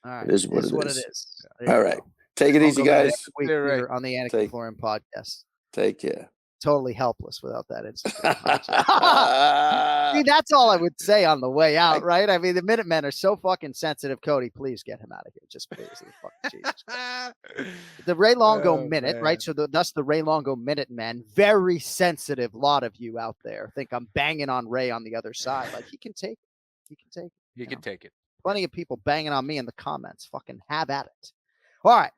it is what it is. All right. Take it easy, guys. Here on the Anik and Florian podcast. Take care. Totally helpless without that Instagram. See, that's all I would say on the way out, right? I mean, the Minutemen are so fucking sensitive. Cody, please get him out of here. Just please. Fucking Jesus. The Ray Longo Minute, right? So that's the Ray Longo Minute, man. Very sensitive lot of you out there think I'm banging on Ray on the other side. Like, he can take it. He can take it. He can take it. Plenty of people banging on me in the comments. Fucking have at it. All right.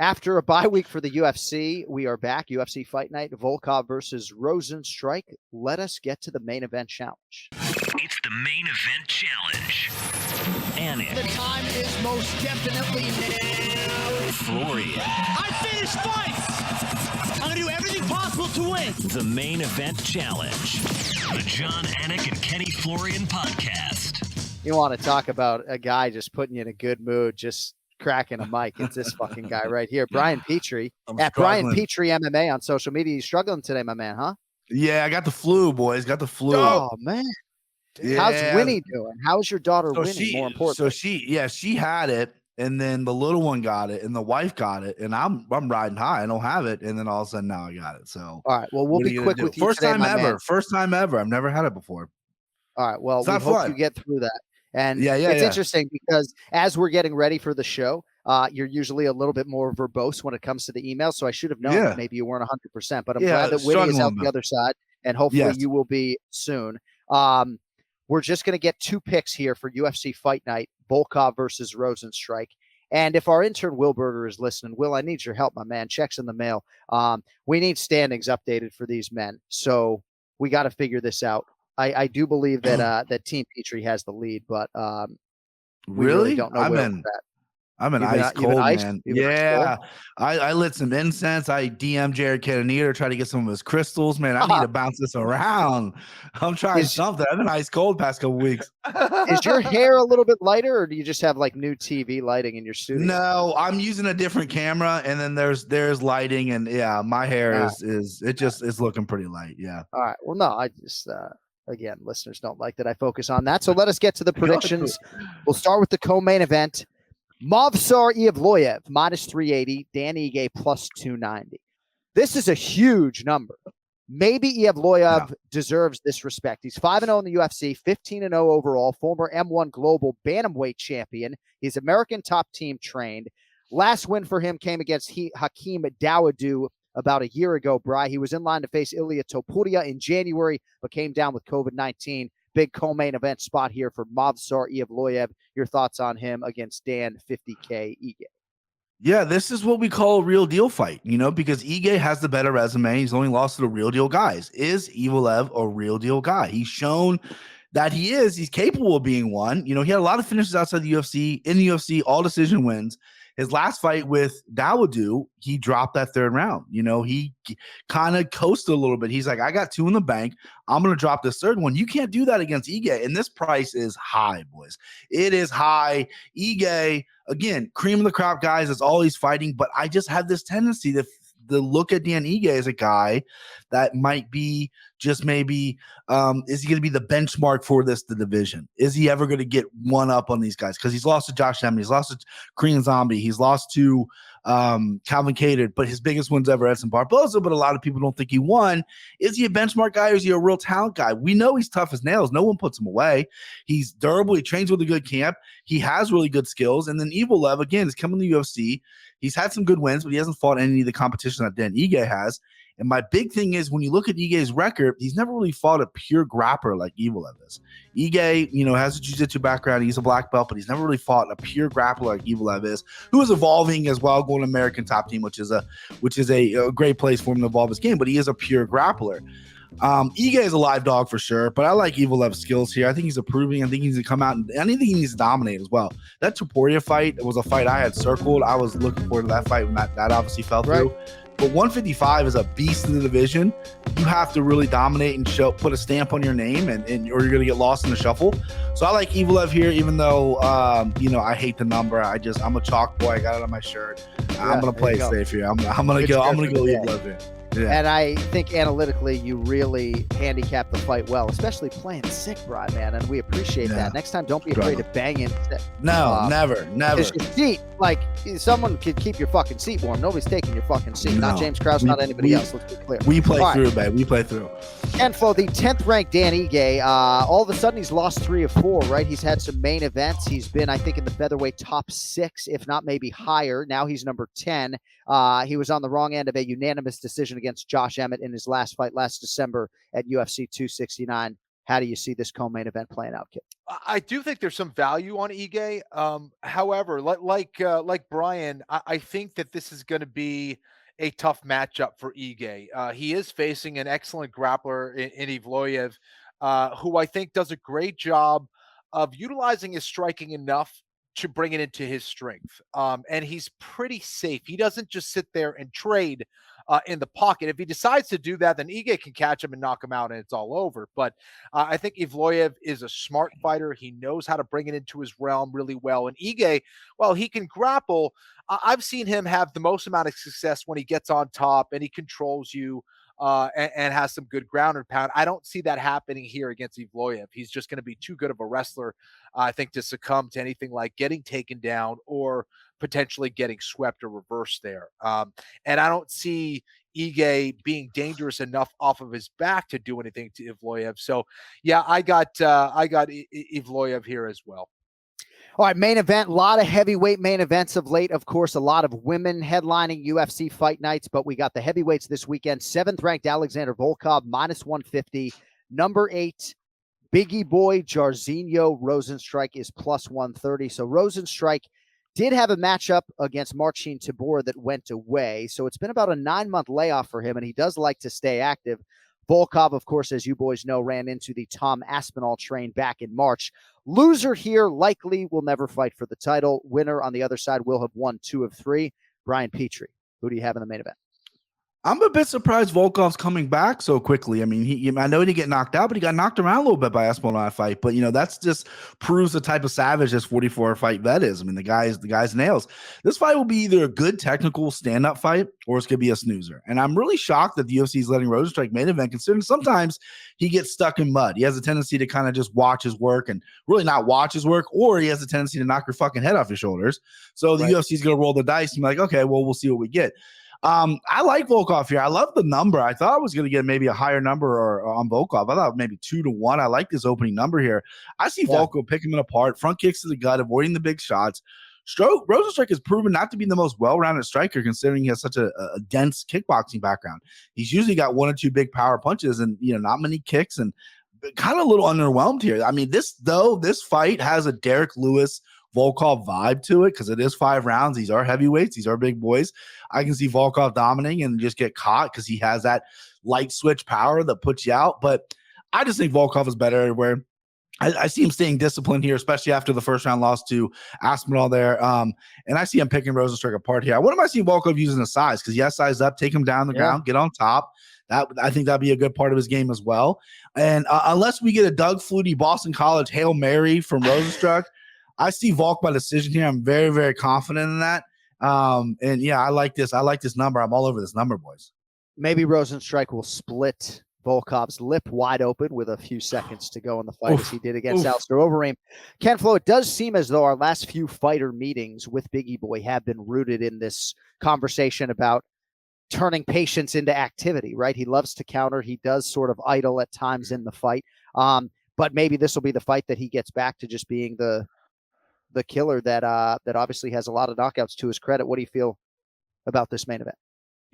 After a bye week for the UFC, we are back. UFC Fight Night, Volkov versus Rozenstruik. Let us get to the main event challenge. It's the main event challenge. Anik. The time is most definitely now. Florian. I finish fights. I'm going to do everything possible to win. The main event challenge. The John Anik and Kenny Florian podcast. You want to talk about a guy just putting you in a good mood, just cracking a mic. It's this fucking guy right here, Brian Petrie at Brian Petrie MMA on social media. You struggling today, my man, huh? Yeah, I got the flu, boys. Got the flu. Oh man, yeah. How's Winnie doing? How's your daughter Winnie? More important. So she had it, and then the little one got it, and the wife got it, and I'm riding high. I don't have it, and then all of a sudden now I got it. So all right, well we'll be quick with you. First time ever. I've never had it before. All right, well we hope you get through that. And it's interesting because as we're getting ready for the show, you're usually a little bit more verbose when it comes to the email. So I should have known that maybe you weren't 100%, but I'm glad that Winnie is out the other side, and hopefully you will be soon. We're just going to get 2 picks here for UFC Fight Night, Volkov versus Rozenstruik. And if our intern Will Berger is listening, Will, I need your help, my man. Checks in the mail. We need standings updated for these men. So we got to figure this out. I do believe that that Team Petrie has the lead, but we really don't know where we're at. I'm an ice cold man. Yeah, I lit some incense. I DM'd Jared Cannonier to try to get some of his crystals. Man, I need to bounce this around. I'm trying something. I've been ice cold past couple weeks. Is your hair a little bit lighter, or do you just have like new TV lighting in your studio? No, I'm using a different camera, and then there's lighting, and my hair is looking pretty light. Yeah. All right. Well, no, I just again, listeners don't like that I focus on that. So let us get to the predictions. We'll start with the co-main event. Movsar Evloev, -380. Dan Ige, +290. This is a huge number. Maybe Evloev deserves this respect. He's 5-0 in the UFC, 15-0 overall, former M1 Global Bantamweight champion. He's American top team trained. Last win for him came against Hakeem Dawodu about a year ago, Bri. He was in line to face Ilia Topuria in January, but came down with COVID-19. Big co-main event spot here for Movsar Evloev. Your thoughts on him against Dan 50K Ige? Yeah, this is what we call a real deal fight, because Ige has the better resume. He's only lost to the real deal guys. Is Evloev a real deal guy? He's shown that he's capable of being one. He had a lot of finishes outside the UFC, in the UFC, all decision wins. His last fight with Dawodu, he dropped that third round. He kind of coasted a little bit. He's like, I got 2 in the bank. I'm going to drop this third one. You can't do that against Ige. And this price is high, boys. It is high. Ige, again, cream of the crop, guys. That's all he's fighting. But I just have this tendency to look at Dan Ige as a guy that might be just maybe, is he going to be the benchmark for the division? Is he ever going to get one up on these guys? Because he's lost to Josh Emmett, he's lost to Korean Zombie, he's lost to Calvin Kattar, but his biggest wins ever Edson Barboza, but a lot of people don't think he won. Is he a benchmark guy or is he a real talent guy? We know he's tough as nails. No one puts him away. He's durable. He trains with a good camp. He has really good skills. And then Evloev, again, is coming to the UFC. He's had some good wins, but he hasn't fought any of the competition that Dan Ige has. And my big thing is when you look at Ige's record, he's never really fought a pure grappler like Evloev is. Ige, has a jiu-jitsu background. He's a black belt, but he's never really fought a pure grappler like Evloev is, who is evolving as well, going to American top team, which is a great place for him to evolve his game, but he is a pure grappler. Ige is a live dog for sure, but I like Evolev's skills here. I think he's improving. I think he's going to come out, and I think he needs to dominate as well. That Topuria fight was a fight I had circled. I was looking forward to that fight when that obviously fell through. But 155 is a beast in the division. You have to really dominate and put a stamp on your name, or you're going to get lost in the shuffle. So I like Evloev here, even though I hate the number. I'm a chalk boy. I got it on my shirt. I'm going to play it safe here. I'm going to go Evloev here. Yeah. And I think analytically, you really handicap the fight well, especially playing sick, Brian, man. And we appreciate that. Next time, don't be afraid to bang in. No, never. Your seat, someone could keep your fucking seat warm. Nobody's taking your fucking seat. Not James Krause, not anybody else. Let's be clear. We play through, babe. We play through. And Flo, the 10th ranked Dan Ige, all of a sudden he's lost 3 of 4, right? He's had some main events. He's been, I think, in the featherweight top 6, if not maybe higher. Now he's number 10. He was on the wrong end of a unanimous decision against Josh Emmett in his last fight last December at UFC 269. How do you see this co-main event playing out, Kit? I do think there's some value on Ige. However, like Brian, I think that this is going to be a tough matchup for Ige. He is facing an excellent grappler in Evloev, who I think does a great job of utilizing his striking enough to bring it into his strength. And he's pretty safe. He doesn't just sit there and trade in the pocket. If he decides to do that, then Ige can catch him and knock him out and it's all over. But I think Evloev is a smart fighter. He knows how to bring it into his realm really well. And Ige, while he can grapple, I've seen him have the most amount of success when he gets on top and he controls you and has some good ground and pound. I don't see that happening here against Evloev. He's just going to be too good of a wrestler, I think, to succumb to anything like getting taken down or potentially getting swept or reversed there. And I don't see Ige being dangerous enough off of his back to do anything to Evloev. So, yeah, I got Evloev here as well. All right, main event, a lot of heavyweight main events of late. Of course, a lot of women headlining UFC fight nights, but we got the heavyweights this weekend. 7th ranked Alexander Volkov, -150. Number 8, Biggie Boy Jairzinho Rozenstruik is +130. So Rozenstruik did have a matchup against Marcin Tybura that went away. So it's been about a 9-month layoff for him, and he does like to stay active. Volkov, of course, as you boys know, ran into the Tom Aspinall train back in March. Loser here likely will never fight for the title. Winner on the other side will have won 2 of 3. Brian Petrie, who do you have in the main event? I'm a bit surprised Volkov's coming back so quickly. I mean, I know he didn't get knocked out, but he got knocked around a little bit by Aspinall in that fight. But, that's just proves the type of savage this 44-fight vet is. I mean, the guy's nails. This fight will be either a good technical stand-up fight or it's going to be a snoozer. And I'm really shocked that the UFC is letting Rozenstruik main event, considering sometimes he gets stuck in mud. He has a tendency to kind of just watch his work and really not watch his work, or he has a tendency to knock your fucking head off your shoulders. So the UFC is going to roll the dice and be like, okay, well, we'll see what we get. I like Volkov here. I love the number. I thought I was going to get maybe a higher number or on Volkov. I thought maybe 2-1. I like this opening number here. I see Volkov picking him apart, front kicks to the gut, avoiding the big shots. Rozenstruik has proven not to be the most well-rounded striker, considering he has such a dense kickboxing background. He's usually got 1 or 2 big power punches and not many kicks, and kind of a little underwhelmed here. I mean, this fight has a Derek Lewis Volkov vibe to it because it is 5 rounds. These are heavyweights. These are big boys. I can see Volkov dominating and just get caught because he has that light switch power that puts you out. But I just think Volkov is better everywhere. I see him staying disciplined here, especially after the first round loss to Aspinall there. And I see him picking Rozenstruik apart here. I wouldn't mind seeing Volkov using the size because he has size up, take him down the ground, get on top. I think that'd be a good part of his game as well. And unless we get a Doug Flutie Boston College Hail Mary from Rozenstruik, I see Volk by decision here. I'm very, very confident in that. And yeah, I like this. I like this number. I'm all over this number, boys. Maybe Rozenstruik will split Volkov's lip wide open with a few seconds to go in the fight, as he did against Alistair Overeem. Ken Flo, it does seem as though our last few fighter meetings with Biggie Boy have been rooted in this conversation about turning patience into activity, right? He loves to counter. He does sort of idle at times in the fight. But maybe this will be the fight that he gets back to just being the killer that obviously has a lot of knockouts to his credit. What do you feel about this main event?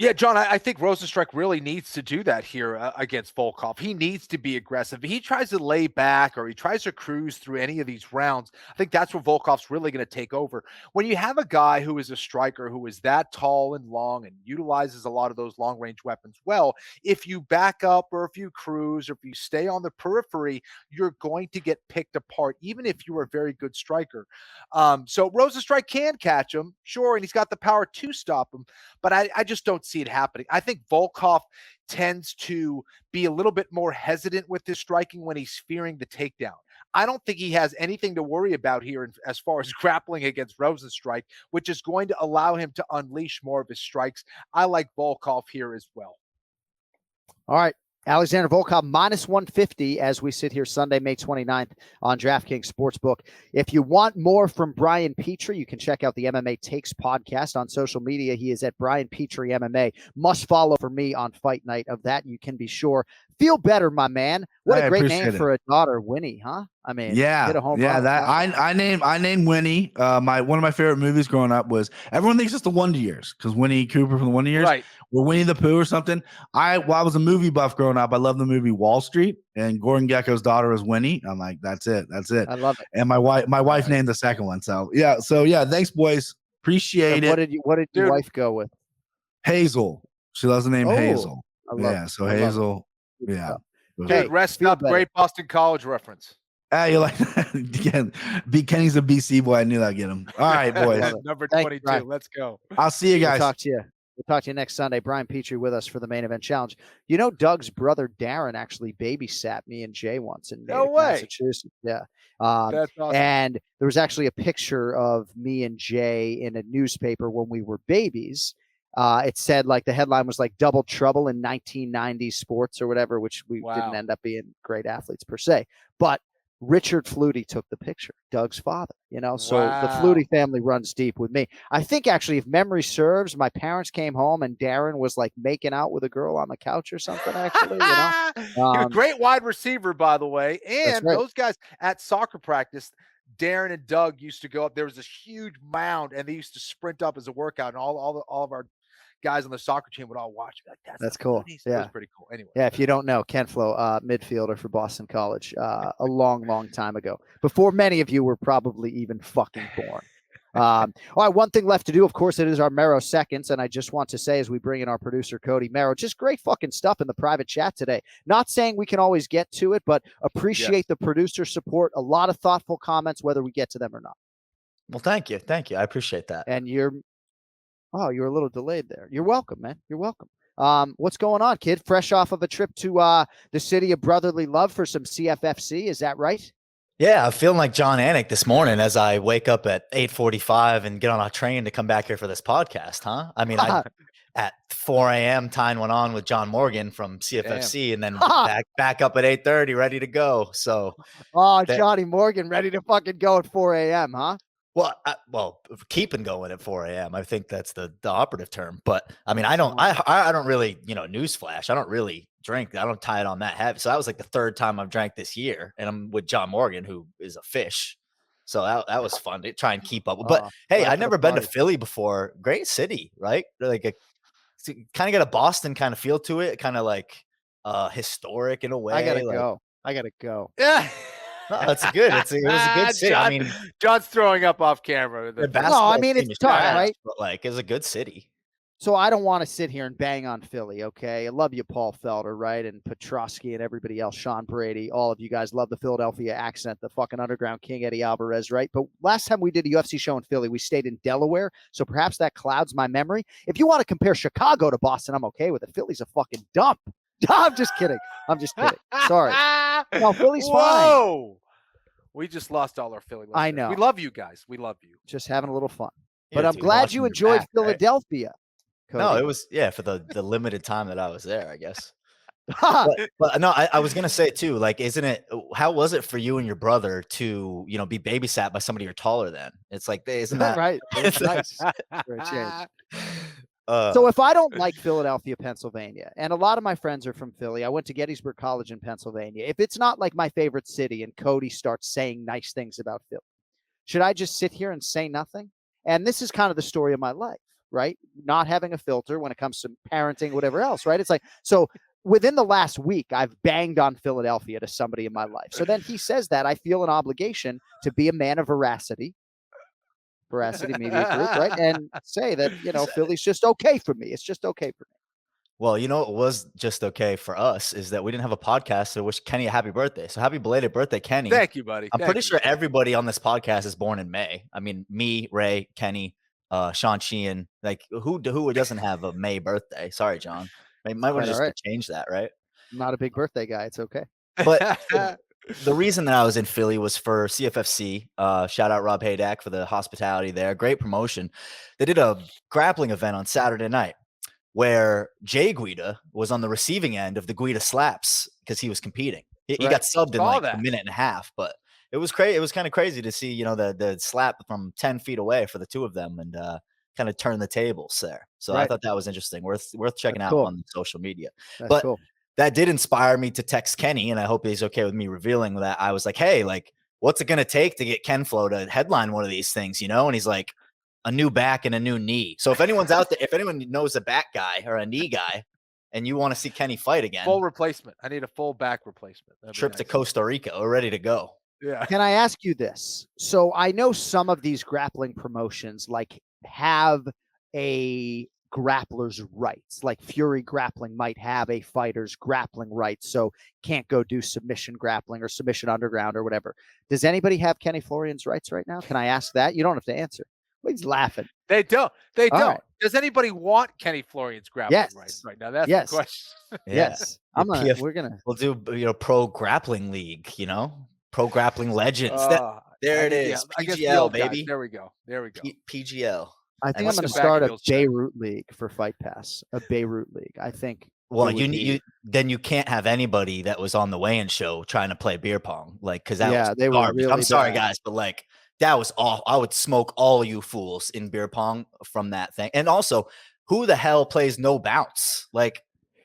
Yeah, John, I think Rozenstruik really needs to do that here against Volkov. He needs to be aggressive. If he tries to lay back or he tries to cruise through any of these rounds, I think that's where Volkov's really going to take over. When you have a guy who is a striker who is that tall and long and utilizes a lot of those long-range weapons well, if you back up or if you cruise or if you stay on the periphery, you're going to get picked apart, even if you're a very good striker. So Rozenstruik can catch him, sure, and he's got the power to stop him, but I just don't see it happening. I think Volkov tends to be a little bit more hesitant with his striking when he's fearing the takedown. I don't think he has anything to worry about here as far as grappling against Rozenstruik, which is going to allow him to unleash more of his strikes. I like Volkov here as well. All right. Alexander Volkov minus 150 as we sit here Sunday, May 29th on DraftKings Sportsbook. If you want more from Brian Petrie, you can check out the MMA Takes podcast on social media. He is at Brian Petrie MMA. Must follow for me on Fight Night. Of that, you can be sure. Feel better, my man. What a great name for a daughter, Winnie, huh? I mean, hit a home run. That I named Winnie. One of my favorite movies growing up was, everyone thinks it's the Wonder Years because Winnie Cooper from the Wonder Years, right? Or Winnie the Pooh or something. I was a movie buff growing up. I love the movie Wall Street, and Gordon Gekko's daughter is Winnie. I'm like, that's it. I love it. And my wife named the second one. So yeah. Thanks, boys. Appreciate it. What did your wife go with? Hazel. She loves the name Hazel. So Hazel. Yeah. Hey, rest up. Great Boston College reference. You like that? Again, Kenny's a BC boy. I knew that'd get him. All right, boys. Number 22. Thanks, let's go. I'll see you guys. We'll talk to you next Sunday. Brian Petrie with us for the main event challenge. You know, Doug's brother Darren actually babysat me and Jay once in Massachusetts. Yeah. That's awesome. And there was actually a picture of me and Jay in a newspaper when we were babies. It said, like, the headline was like Double Trouble in 1990s Sports or whatever, which we didn't end up being great athletes per se. But Richard Flutie took the picture, Doug's father, so the Flutie family runs deep with me. I think actually, if memory serves, my parents came home and Darren was like making out with a girl on the couch or something, actually. You're a great wide receiver, by the way. And those guys at soccer practice, Darren and Doug used to go up. There was this huge mound and they used to sprint up as a workout, and all of our guys on the soccer team would all watch. Like, that's cool. Yeah, that was pretty cool. Anyway, yeah. If you don't know, Ken Flo, midfielder for Boston College, a long time ago, before many of you were probably even fucking born. All right, one thing left to do, of course, it is our MERRROW seconds, and I just want to say, as we bring in our producer Cody MERRROW, just great fucking stuff in the private chat today. Not saying we can always get to it, but appreciate the producer support. A lot of thoughtful comments, whether we get to them or not. Well, thank you. I appreciate that. And you're a little delayed there. You're welcome, man. You're welcome. What's going on, kid? Fresh off of a trip to the city of brotherly love for some CFFC. Is that right? Yeah, I'm feeling like John Anik this morning as I wake up at 8:45 and get on a train to come back here for this podcast, huh? I mean, at 4 a.m. time went on with John Morgan from CFFC. Damn. And then back up at 8:30, ready to go. So, Johnny Morgan ready to fucking go at 4 a.m., huh? Well, keeping going at 4 a.m. I think that's the operative term. But I mean, I don't really, newsflash. I don't really drink. I don't tie it on that heavy. So that was like the third time I've drank this year, and I'm with John Morgan, who is a fish. So that was fun to try and keep up. But hey, I've never been to Philly before. Great city, right? Like kind of got a Boston kind of feel to it, kind of like historic in a way. I gotta go. Yeah. No, that's good. It was a good city. John, I mean, John's throwing up off camera. No, I mean, it's tough, right? But like, it's a good city. So I don't want to sit here and bang on Philly, okay? I love you, Paul Felder, right? And Petrosky and everybody else, Sean Brady, all of you guys love the Philadelphia accent, the fucking underground king, Eddie Alvarez, right? But last time we did a UFC show in Philly, we stayed in Delaware, so perhaps that clouds my memory. If you want to compare Chicago to Boston, I'm okay with it. Philly's a fucking dump. I'm just kidding. Sorry. No, Philly's fine. We just lost all our Philly listeners. I know. We love you guys. We love you. Just having a little fun. But I'm glad you enjoyed Philadelphia. Right? No, it was, for the limited time that I was there, I guess. but no, I was going to say too, like, how was it for you and your brother to, be babysat by somebody you're taller than? It's like, isn't that right? It's nice for a change. So if I don't like Philadelphia, Pennsylvania, and a lot of my friends are from Philly, I went to Gettysburg College in Pennsylvania. If it's not like my favorite city and Cody starts saying nice things about Philly, should I just sit here and say nothing? And this is kind of the story of my life, right? Not having a filter when it comes to parenting, whatever else, right? It's like, so within the last week, I've banged on Philadelphia to somebody in my life. So then he says that I feel an obligation to be a man of veracity Media Group, right? And say that, Philly's just okay for me. It's just okay for me. Well, it was just okay for us is that we didn't have a podcast to wish Kenny a happy birthday. So happy belated birthday, Kenny. Thank you, buddy. I'm pretty sure everybody on this podcast is born in May. I mean, me, Ray, Kenny, Sean Sheehan, like who doesn't have a May birthday? Sorry, John. Might want to just change that, right? I'm not a big birthday guy. It's okay. But the reason that I was in Philly was for CFFC. Shout out Rob Haydack for the hospitality there. Great promotion. They did a grappling event on Saturday night where Jay Guida was on the receiving end of the Guida slaps because he was competing. He got subbed in like a minute and a half, but it was crazy. It was kind of crazy to see, the slap from 10 feet away for the two of them and kind of turn the tables there. So I thought that was interesting. Worth checking out on social media. That's cool. That did inspire me to text Kenny, and I hope he's okay with me revealing that. I was like, hey, like, what's it going to take to get Ken Flo to headline one of these things, And he's like, a new back and a new knee. So if anyone's out there, if anyone knows a back guy or a knee guy, and you want to see Kenny fight again. Full replacement. I need a full back replacement. Trip to Costa Rica. We're ready to go. Yeah. Can I ask you this? So I know some of these grappling promotions like have a grappler's rights, like Fury Grappling might have a fighter's grappling rights, so can't go do submission grappling or submission underground or whatever. Does anybody have Kenny Florian's rights right now? Can I ask that? You don't have to answer. He's laughing. They don't. They don't. Right. Does anybody want Kenny Florian's grappling rights right now? That's the question. Yes. We'll do pro grappling league, pro grappling legends. There it is. PGL, baby. There we go. PGL. I think I'm going to start a Beirut league for Fight Pass. A Beirut league. I think. Well, then you can't have anybody that was on the weigh-in show trying to play beer pong, like because that was they garbage. were really I'm sorry, bad. guys, but like that was awful. I would smoke all you fools in beer pong from that thing. And also, who the hell plays no bounce? Like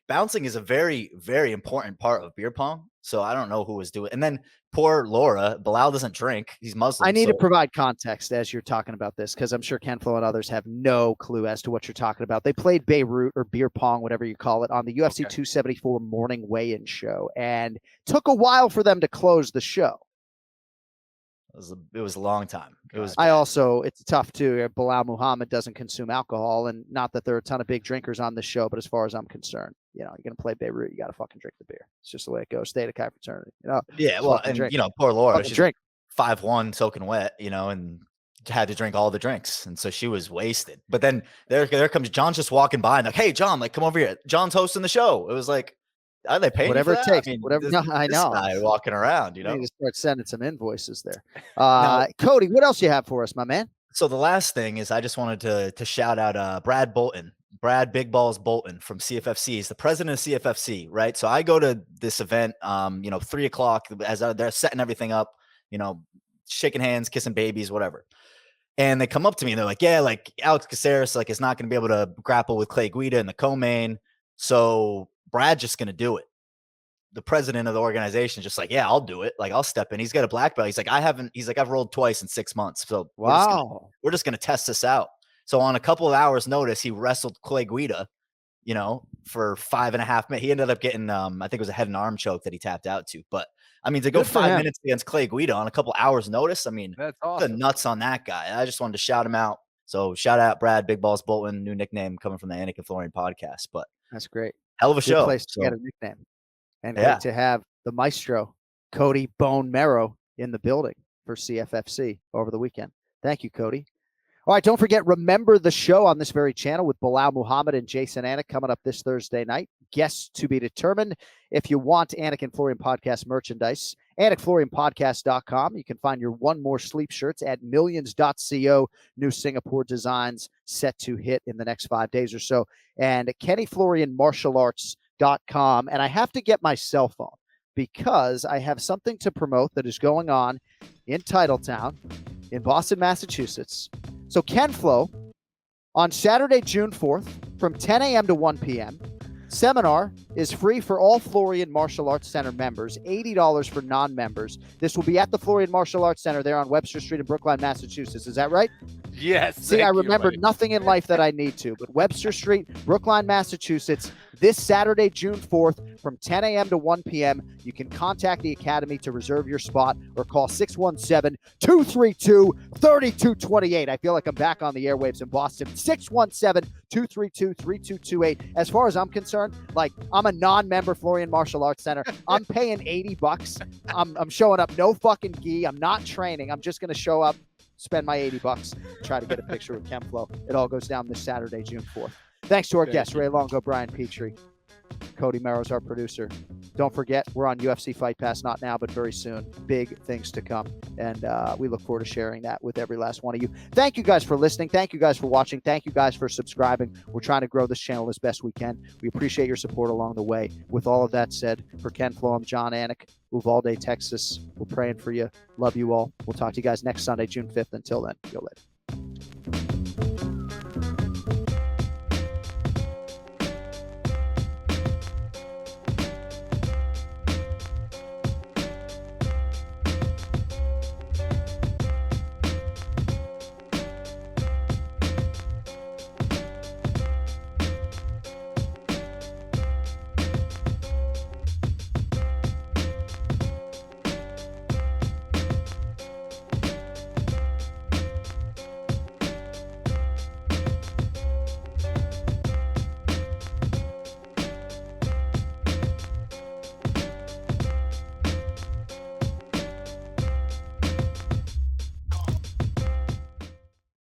bouncing is a very, very important part of beer pong. So I don't know who was doing. And then poor Laura, Bilal doesn't drink. He's Muslim. I need to provide context as you're talking about this because I'm sure Ken Flo and others have no clue as to what you're talking about. They played Beirut or beer pong, whatever you call it, on the UFC 274 morning weigh-in show, and took a while for them to close the show. It was a long time. It's tough too. Bilal Muhammad doesn't consume alcohol, and not that there are a ton of big drinkers on the show, but as far as I'm concerned, you're going to play Beirut, you got to fucking drink the beer. It's just the way it goes. State of Chi fraternity. Yeah, well, and drink. Poor Laura, she's drink 5'1", soaking wet, and had to drink all the drinks, and so she was wasted. But then there comes John just walking by and like, hey, John, like come over here. John's hosting the show. It was like, are they paying whatever it takes? I mean, whatever. I know. This guy walking around, You need to start sending some invoices there. Now, Cody, what else you have for us, my man? So the last thing is I just wanted to shout out Brad Big Balls Bolton from CFFC. He's the president of CFFC, right? So I go to this event, 3:00 as they're setting everything up, shaking hands, kissing babies, whatever. And they come up to me and they're like, yeah, like Alex Caceres, like, is not going to be able to grapple with Clay Guida in the co-main. So Brad's just going to do it. The president of the organization is just like, yeah, I'll do it. Like, I'll step in. He's got a black belt. He's like, I've rolled twice in 6 months. So wow, we're just going to test this out. So on a couple of hours notice, he wrestled Clay Guida, for 5.5 minutes. He ended up getting, I think it was a head and arm choke that he tapped out to. But I mean, to go 5 minutes against Clay Guida on a couple hours notice, I mean, that's awesome. The nuts on that guy. I just wanted to shout him out. So shout out Brad, Big Balls Bolton, new nickname coming from the Anik and Florian podcast. But that's great. Hell of a show. Place to get a nickname. And great to have the maestro, Cody Bone MERRROW, in the building for CFFC over the weekend. Thank you, Cody. All right, don't forget, remember the show on this very channel with Bilal Muhammad and Jason Anik coming up this Thursday night. Guests to be determined. If you want Anik and Florian podcast merchandise, AnikFlorianPodcast.com. You can find your One More Sleep shirts at millions.co. New Singapore designs set to hit in the next 5 days or so. And KennyFlorianMartialArts.com. And I have to get my cell phone because I have something to promote that is going on in Titletown in Boston, Massachusetts. So Ken Flo, on Saturday, June 4th, from 10 a.m. to 1 p.m., seminar is free for all Florian Martial Arts Center members, $80 for non-members. This will be at the Florian Martial Arts Center there on Webster Street in Brookline, Massachusetts. Is that right? Yes. See, I remember nothing in life that I need to, but Webster Street, Brookline, Massachusetts, this Saturday, June 4th, from 10 a.m. to 1 p.m. You can contact the Academy to reserve your spot or call 617-232-3228. I feel like I'm back on the airwaves in Boston. 617-232-3228. As far as I'm concerned, like, I'm a non-member Florian Martial Arts Center. I'm paying $80. I'm showing up no fucking gi. I'm not training. I'm just going to show up, spend my $80, try to get a picture with Ken Flo. It all goes down this Saturday, June 4th. Thanks to our guests, Ray Longo, Brian Petrie. Cody MERRROW's our producer. Don't forget, we're on UFC Fight Pass, not now, but very soon. Big things to come. And we look forward to sharing that with every last one of you. Thank you guys for listening. Thank you guys for watching. Thank you guys for subscribing. We're trying to grow this channel as best we can. We appreciate your support along the way. With all of that said, for Ken Flo, I'm John Anik, Uvalde, Texas. We're praying for you. Love you all. We'll talk to you guys next Sunday, June 5th. Until then, go later.